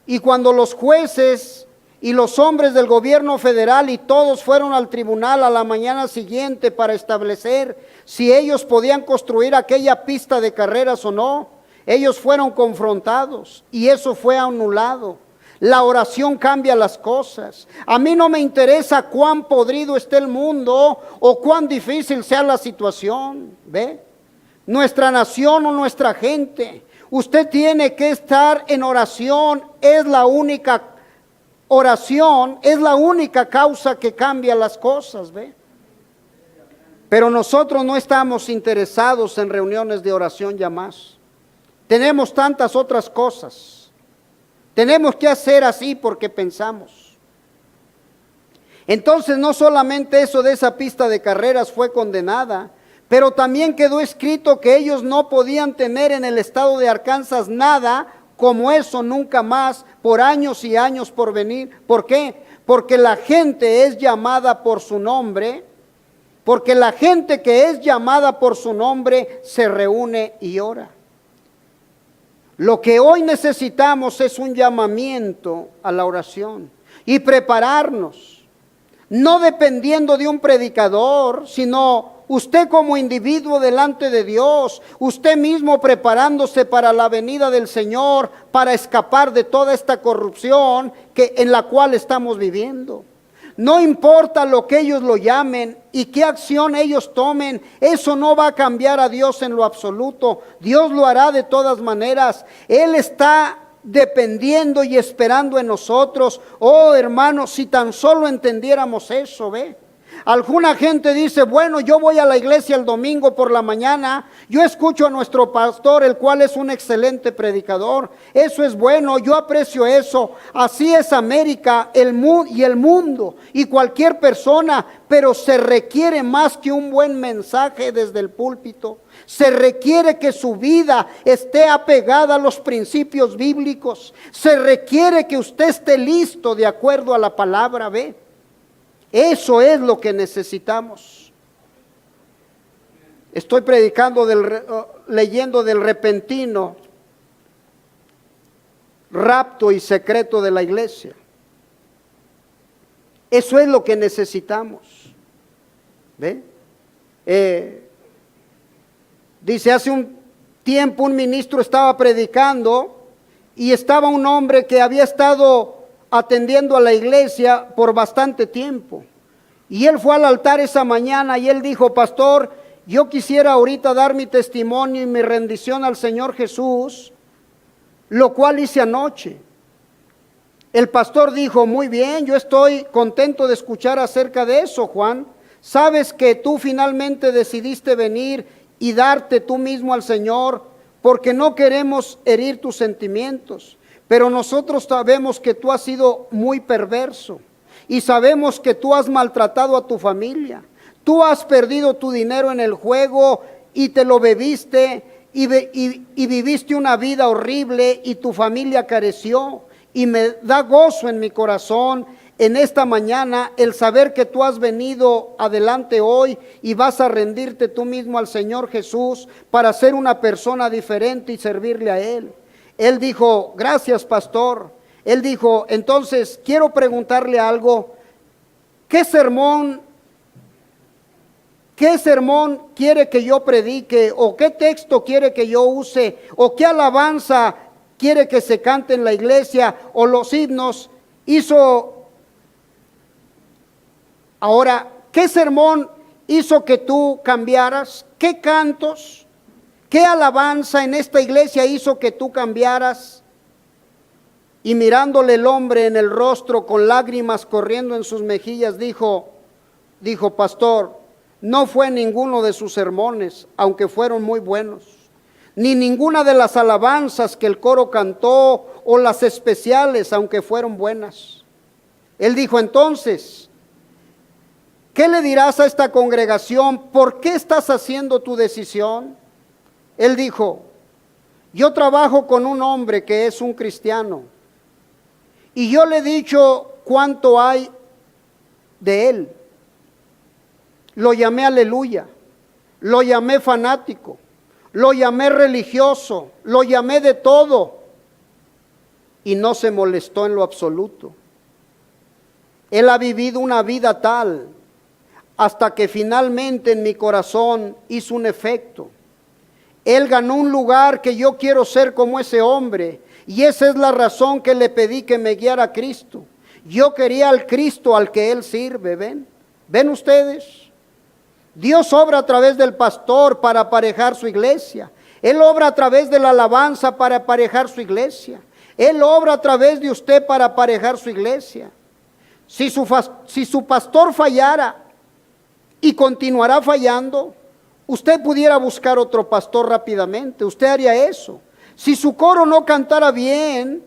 y cuando los jueces y los hombres del gobierno federal y todos fueron al tribunal a la mañana siguiente para establecer si ellos podían construir aquella pista de carreras o no, ellos fueron confrontados y eso fue anulado. La oración cambia las cosas. A mí no me interesa cuán podrido esté el mundo o cuán difícil sea la situación, ¿ve? Nuestra nación o nuestra gente. Usted tiene que estar en oración, es la única oración, es la única causa que cambia las cosas, ¿ve? Pero nosotros no estamos interesados en reuniones de oración ya más. Tenemos tantas otras cosas. Tenemos que hacer así porque pensamos. Entonces no solamente eso de esa pista de carreras fue condenada, pero también quedó escrito que ellos no podían tener en el estado de Arkansas nada como eso nunca más, por años y años por venir. ¿Por qué? Porque la gente es llamada por su nombre, porque la gente que es llamada por su nombre se reúne y ora. Lo que hoy necesitamos es un llamamiento a la oración y prepararnos, no dependiendo de un predicador, sino usted como individuo delante de Dios, usted mismo preparándose para la venida del Señor, para escapar de toda esta corrupción en la cual estamos viviendo. No importa lo que ellos lo llamen y qué acción ellos tomen, eso no va a cambiar a Dios en lo absoluto. Dios lo hará de todas maneras. Él está dependiendo y esperando en nosotros. Oh hermanos, si tan solo entendiéramos eso, ¿ve? Alguna gente dice, bueno, yo voy a la iglesia el domingo por la mañana, yo escucho a nuestro pastor, el cual es un excelente predicador. Eso es bueno, yo aprecio eso. Así es América, el mundo y cualquier persona, pero se requiere más que un buen mensaje desde el púlpito. Se requiere que su vida esté apegada a los principios bíblicos. Se requiere que usted esté listo de acuerdo a la palabra, ¿ve? Eso es lo que necesitamos. Estoy predicando leyendo del repentino rapto y secreto de la iglesia. Eso es lo que necesitamos. ¿Ve? Dice, hace un tiempo un ministro estaba predicando y estaba un hombre que había estado atendiendo a la iglesia por bastante tiempo. Y él fue al altar esa mañana y él dijo, pastor, yo quisiera ahorita dar mi testimonio y mi rendición al Señor Jesús, lo cual hice anoche. El pastor dijo, muy bien, yo estoy contento de escuchar acerca de eso, Juan. Sabes que tú finalmente decidiste venir y darte tú mismo al Señor, porque no queremos herir tus sentimientos, pero nosotros sabemos que tú has sido muy perverso y sabemos que tú has maltratado a tu familia, tú has perdido tu dinero en el juego y te lo bebiste y viviste una vida horrible y tu familia careció, y me da gozo en mi corazón en esta mañana el saber que tú has venido adelante hoy y vas a rendirte tú mismo al Señor Jesús para ser una persona diferente y servirle a Él. Él dijo, gracias pastor. Él dijo, entonces quiero preguntarle algo. ¿Qué sermón quiere que yo predique? ¿O qué texto quiere que yo use? ¿O qué alabanza quiere que se cante en la iglesia? ¿O los himnos? Ahora, ¿qué sermón hizo que tú cambiaras? ¿Qué cantos? ¿Qué alabanza en esta iglesia hizo que tú cambiaras? Y mirándole el hombre en el rostro con lágrimas corriendo en sus mejillas, dijo, pastor, no fue ninguno de sus sermones, aunque fueron muy buenos, ni ninguna de las alabanzas que el coro cantó o las especiales, aunque fueron buenas. Él dijo, entonces, ¿qué le dirás a esta congregación? ¿Por qué estás haciendo tu decisión? Él dijo, yo trabajo con un hombre que es un cristiano y yo le he dicho cuánto hay de él. Lo llamé aleluya, lo llamé fanático, lo llamé religioso, lo llamé de todo y no se molestó en lo absoluto. Él ha vivido una vida tal hasta que finalmente en mi corazón hizo un efecto. Él ganó un lugar que yo quiero ser como ese hombre, y esa es la razón que le pedí que me guiara a Cristo. Yo quería al Cristo al que Él sirve, ¿ven ustedes? Dios obra a través del pastor para aparejar su iglesia. Él obra a través de la alabanza para aparejar su iglesia. Él obra a través de usted para aparejar su iglesia. Si su pastor fallara y continuará fallando, usted pudiera buscar otro pastor rápidamente. Usted haría eso. Si su coro no cantara bien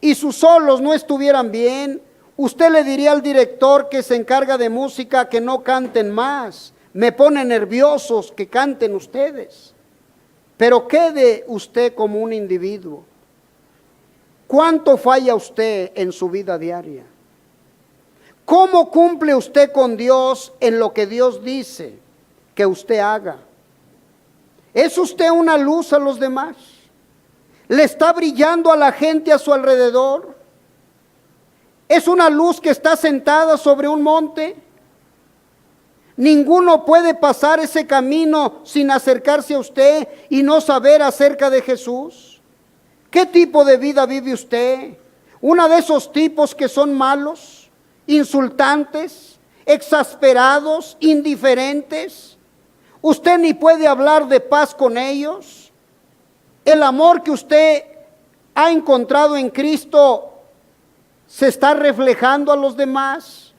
y sus solos no estuvieran bien, usted le diría al director que se encarga de música que no canten más. Me pone nerviosos que canten ustedes. Pero quede usted como un individuo. ¿Cuánto falla usted en su vida diaria? ¿Cómo cumple usted con Dios en lo que Dios dice que usted haga? ¿Es usted una luz a los demás? ¿Le está brillando a la gente a su alrededor? ¿Es una luz que está sentada sobre un monte? Ninguno puede pasar ese camino sin acercarse a usted y no saber acerca de Jesús. ¿Qué tipo de vida vive usted? ¿Una de esos tipos que son malos, insultantes, exasperados, indiferentes? Usted ni puede hablar de paz con ellos. El amor que usted ha encontrado en Cristo se está reflejando a los demás.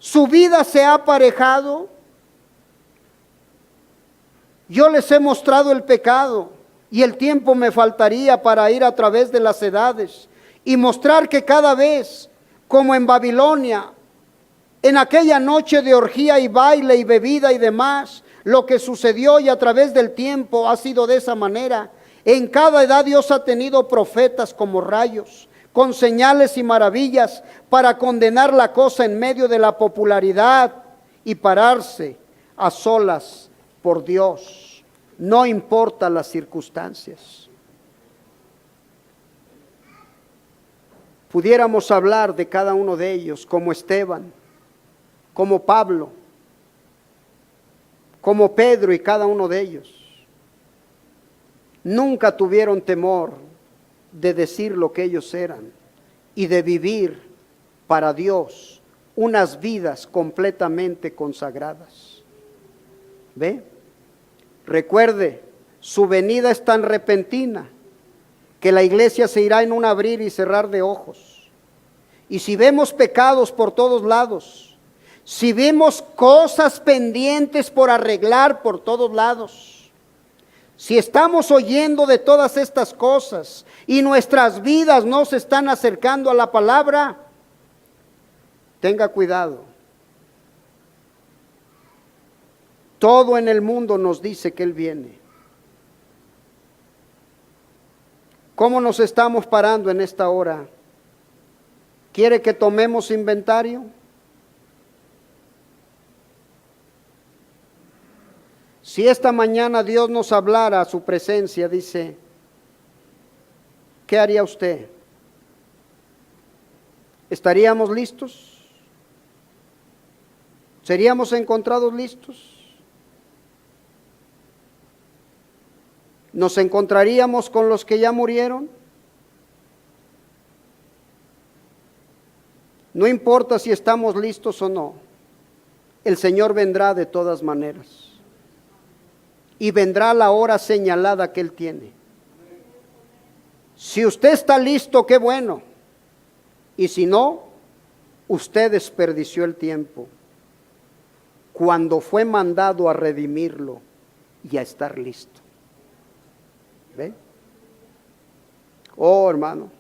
Su vida se ha aparejado. Yo les he mostrado el pecado y el tiempo me faltaría para ir a través de las edades y mostrar que cada vez, como en Babilonia, en aquella noche de orgía y baile y bebida y demás, lo que sucedió y a través del tiempo ha sido de esa manera. En cada edad Dios ha tenido profetas como rayos, con señales y maravillas para condenar la cosa en medio de la popularidad y pararse a solas por Dios, no importa las circunstancias. Pudiéramos hablar de cada uno de ellos, como Esteban, como Pablo, como Pedro y cada uno de ellos. Nunca tuvieron temor de decir lo que ellos eran y de vivir para Dios unas vidas completamente consagradas. ¿Ve? Recuerde, su venida es tan repentina que la iglesia se irá en un abrir y cerrar de ojos. Y si vemos pecados por todos lados, si vemos cosas pendientes por arreglar por todos lados, si estamos oyendo de todas estas cosas y nuestras vidas no se están acercando a la palabra, tenga cuidado. Todo en el mundo nos dice que Él viene. ¿Cómo nos estamos parando en esta hora? ¿Quiere que tomemos inventario? Si esta mañana Dios nos hablara a su presencia, dice, ¿qué haría usted? ¿Estaríamos listos? ¿Seríamos encontrados listos? ¿Nos encontraríamos con los que ya murieron? No importa si estamos listos o no, el Señor vendrá de todas maneras. Y vendrá la hora señalada que Él tiene. Si usted está listo, qué bueno. Y si no, usted desperdició el tiempo cuando fue mandado a redimirlo y a estar listo. ¿Ve? Oh, hermano.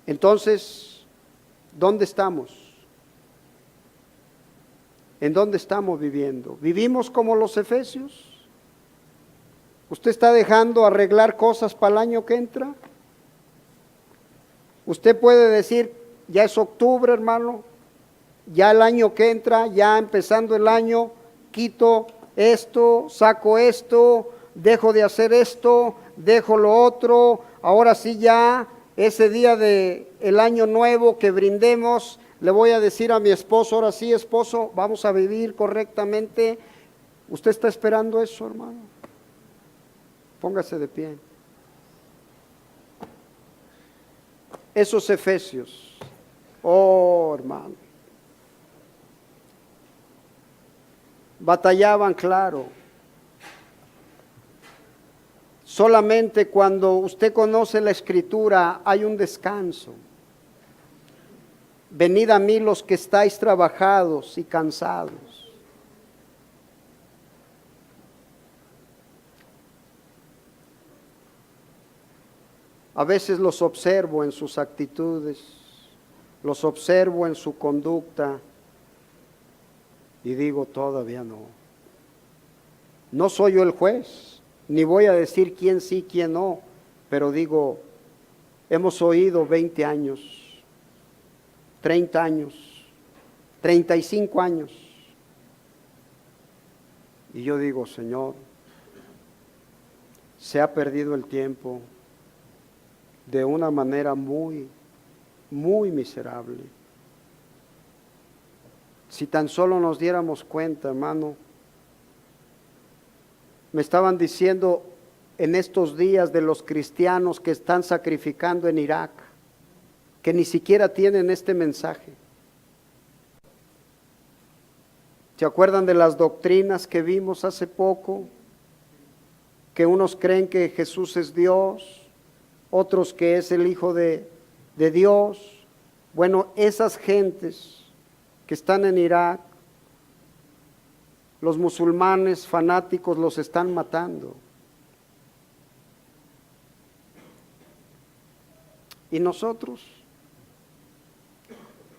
Entonces, ¿dónde estamos? ¿En dónde estamos viviendo? ¿Vivimos como los efesios? ¿Usted está dejando arreglar cosas para el año que entra? Usted puede decir, ya es octubre, hermano, ya el año que entra, ya empezando el año, quito esto, saco esto, dejo de hacer esto, dejo lo otro, ahora sí ya, ese día de el año nuevo que brindemos, le voy a decir a mi esposo, ahora sí, esposo, vamos a vivir correctamente. ¿Usted está esperando eso, hermano? Póngase de pie. Esos efesios, oh, hermano, batallaban, claro. Solamente cuando usted conoce la Escritura hay un descanso. Venid a mí los que estáis trabajados y cansados. A veces los observo en sus actitudes, los observo en su conducta y digo, todavía no. No soy yo el juez, ni voy a decir quién sí, quién no, pero digo, hemos oído 20 años. 30 años, 35 años. Y yo digo, Señor, se ha perdido el tiempo de una manera muy, muy miserable. Si tan solo nos diéramos cuenta, hermano, me estaban diciendo en estos días de los cristianos que están sacrificando en Irak, que ni siquiera tienen este mensaje. ¿Se acuerdan de las doctrinas que vimos hace poco? Que unos creen que Jesús es Dios, otros que es el Hijo de Dios. Bueno, esas gentes que están en Irak, los musulmanes fanáticos los están matando. ¿Y nosotros?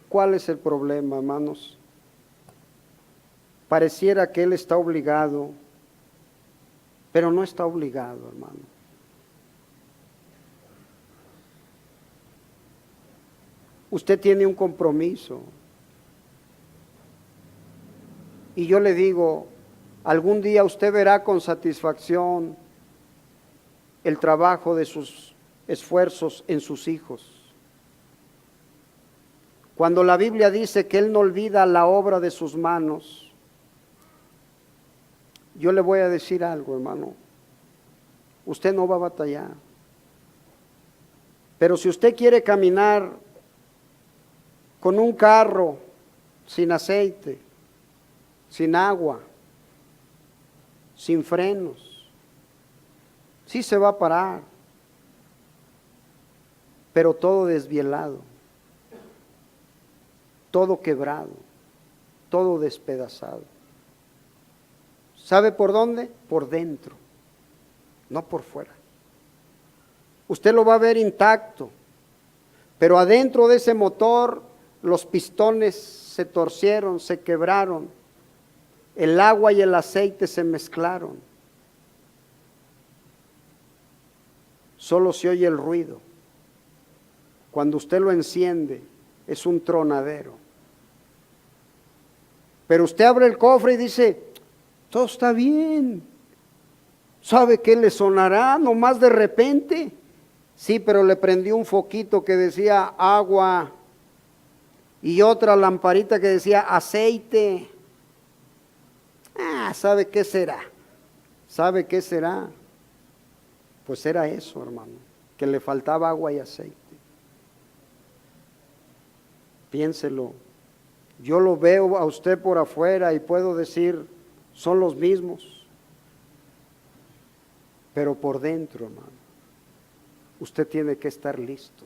¿Cuál es el problema, hermanos? Pareciera que Él está obligado, pero no está obligado, hermano. Usted tiene un compromiso. Y yo le digo, algún día usted verá con satisfacción el trabajo de sus esfuerzos en sus hijos. Cuando la Biblia dice que Él no olvida la obra de sus manos, yo le voy a decir algo, hermano. Usted no va a batallar. Pero si usted quiere caminar con un carro sin aceite, sin agua, sin frenos, sí se va a parar, pero todo desvielado, todo quebrado, todo despedazado. ¿Sabe por dónde? Por dentro, no por fuera. Usted lo va a ver intacto, pero adentro de ese motor los pistones se torcieron, se quebraron, el agua y el aceite se mezclaron. Solo se oye el ruido. Cuando usted lo enciende, es un tronadero. Pero usted abre el cofre y dice, todo está bien. ¿Sabe qué le sonará nomás de repente? Sí, pero le prendió un foquito que decía agua y otra lamparita que decía aceite. ¿Sabe qué será? ¿Sabe qué será? Pues era eso, hermano, que le faltaba agua y aceite. Piénselo. Yo lo veo a usted por afuera y puedo decir, son los mismos. Pero por dentro, hermano, usted tiene que estar listo.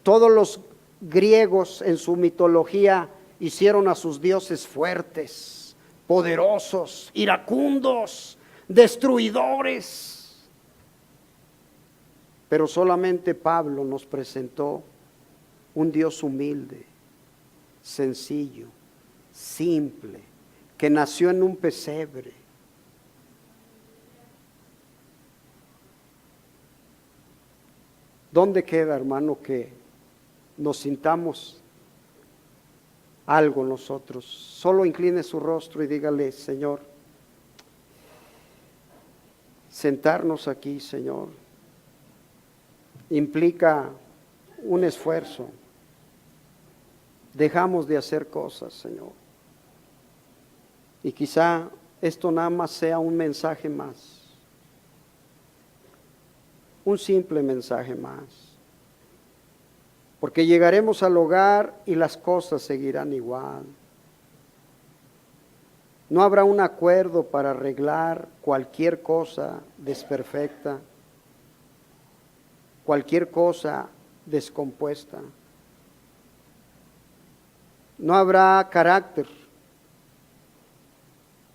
Todos los griegos en su mitología hicieron a sus dioses fuertes, poderosos, iracundos, destruidores. Pero solamente Pablo nos presentó un Dios humilde, sencillo, simple, que nació en un pesebre. ¿Dónde queda, hermano, que nos sintamos algo nosotros? Solo incline su rostro y dígale, Señor, sentarnos aquí, Señor, implica un esfuerzo. Dejamos de hacer cosas, Señor. Y quizá esto nada más sea un mensaje más. Un simple mensaje más. Porque llegaremos al hogar y las cosas seguirán igual. No habrá un acuerdo para arreglar cualquier cosa desperfecta, cualquier cosa descompuesta. No habrá carácter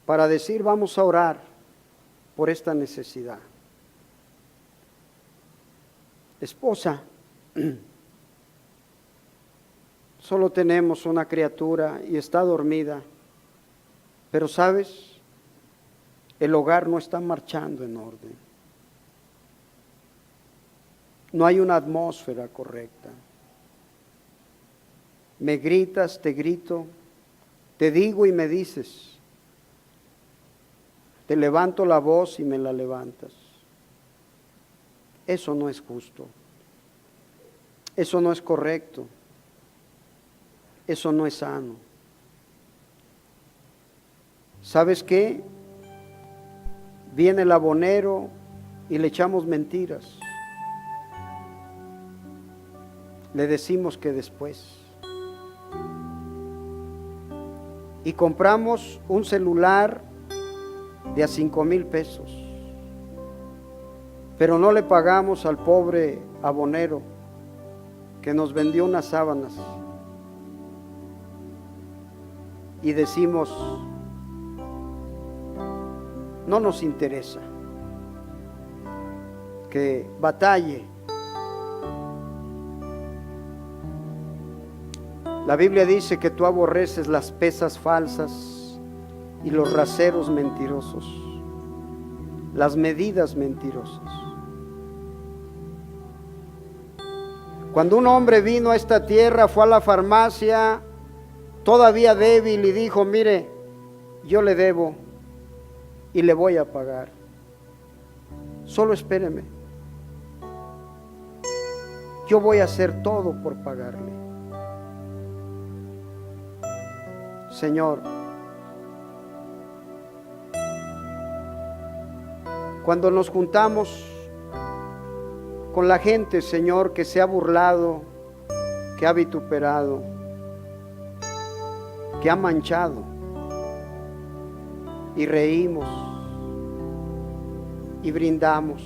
para decir vamos a orar por esta necesidad. Esposa, solo tenemos una criatura y está dormida, pero sabes, el hogar no está marchando en orden. No hay una atmósfera correcta. Me gritas, te grito, te digo y me dices. Te levanto la voz y me la levantas. Eso no es justo. Eso no es correcto. Eso no es sano. ¿Sabes qué? Viene el abonero y le echamos mentiras. Le decimos que después. Y compramos un celular de a 5,000 pesos. Pero no le pagamos al pobre abonero que nos vendió unas sábanas y decimos, no nos interesa que batalle. La Biblia dice que tú aborreces las pesas falsas y los raseros mentirosos, las medidas mentirosas. Cuando un hombre vino a esta tierra, fue a la farmacia todavía débil y dijo, mire, yo le debo y le voy a pagar, solo espéreme, yo voy a hacer todo por pagarle. Señor, cuando nos juntamos con la gente, Señor, que se ha burlado, que ha vituperado, que ha manchado, y reímos, y brindamos,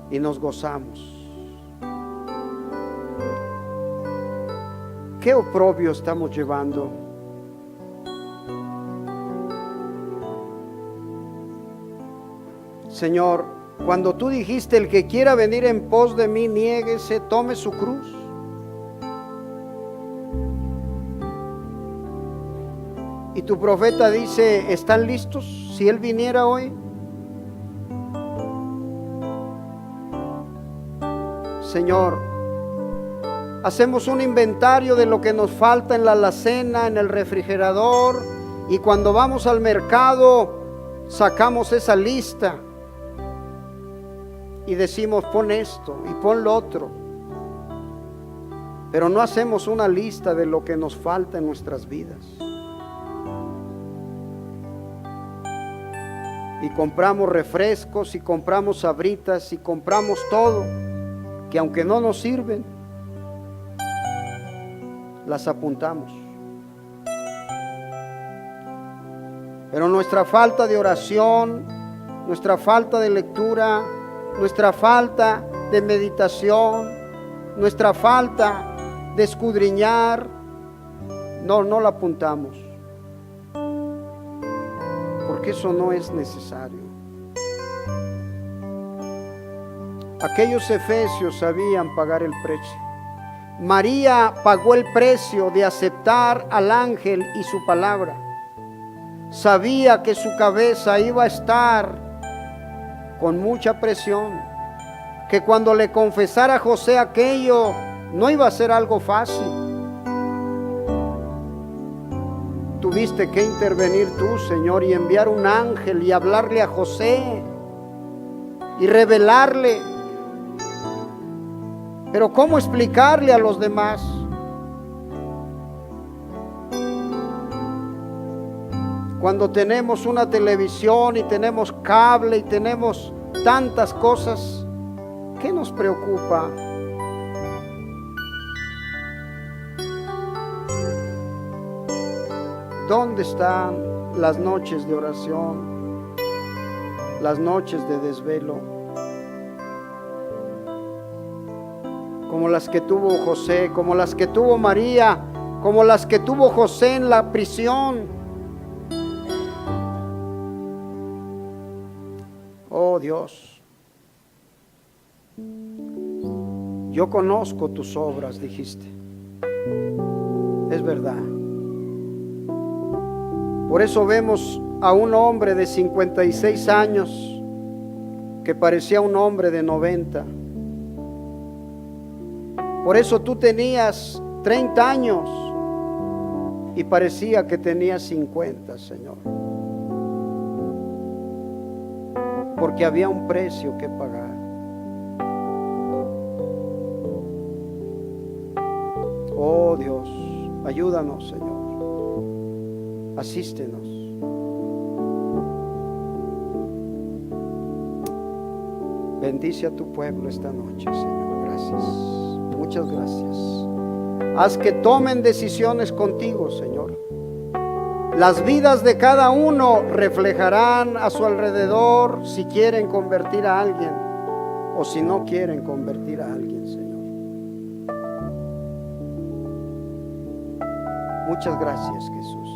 y nos gozamos, ¿qué oprobio estamos llevando? Señor, cuando tú dijiste, el que quiera venir en pos de mí, niéguese, tome su cruz. Y tu profeta dice, ¿están listos si Él viniera hoy? Señor, hacemos un inventario de lo que nos falta en la alacena, en el refrigerador, y cuando vamos al mercado, sacamos esa lista y decimos, pon esto y pon lo otro, pero no hacemos una lista de lo que nos falta en nuestras vidas. Y compramos refrescos, y compramos sabritas, y compramos todo, que aunque no nos sirven, las apuntamos. Pero nuestra falta de oración, nuestra falta de lectura, nuestra falta de meditación, nuestra falta de escudriñar, no la apuntamos, porque eso no es necesario. Aquellos efesios sabían pagar el precio. María pagó el precio de aceptar al ángel y su palabra. Sabía que su cabeza iba a estar con mucha presión, que cuando le confesara a José aquello, no iba a ser algo fácil. Tuviste que intervenir tú, Señor, y enviar un ángel y hablarle a José y revelarle. Pero ¿cómo explicarle a los demás? Cuando tenemos una televisión y tenemos cable y tenemos tantas cosas, ¿qué nos preocupa? ¿Dónde están las noches de oración, las noches de desvelo, como las que tuvo José, como las que tuvo María, como las que tuvo José en la prisión? Oh Dios, yo conozco tus obras, dijiste. Es verdad. Por eso vemos a un hombre de 56 años que parecía un hombre de 90. Por eso tú tenías 30 años y parecía que tenías 50, Señor. Porque había un precio que pagar. Oh Dios, ayúdanos, Señor. Asístenos. Bendice a tu pueblo esta noche, Señor. Gracias. Muchas gracias. Haz que tomen decisiones contigo, Señor. Las vidas de cada uno reflejarán a su alrededor si quieren convertir a alguien o si no quieren convertir a alguien, Señor. Muchas gracias, Jesús.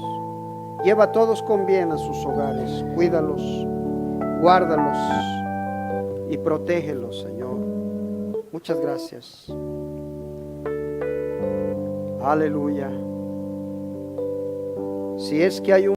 Lleva a todos con bien a sus hogares. Cuídalos, guárdalos y protégelos, Señor. Muchas gracias. Aleluya. Si es que hay un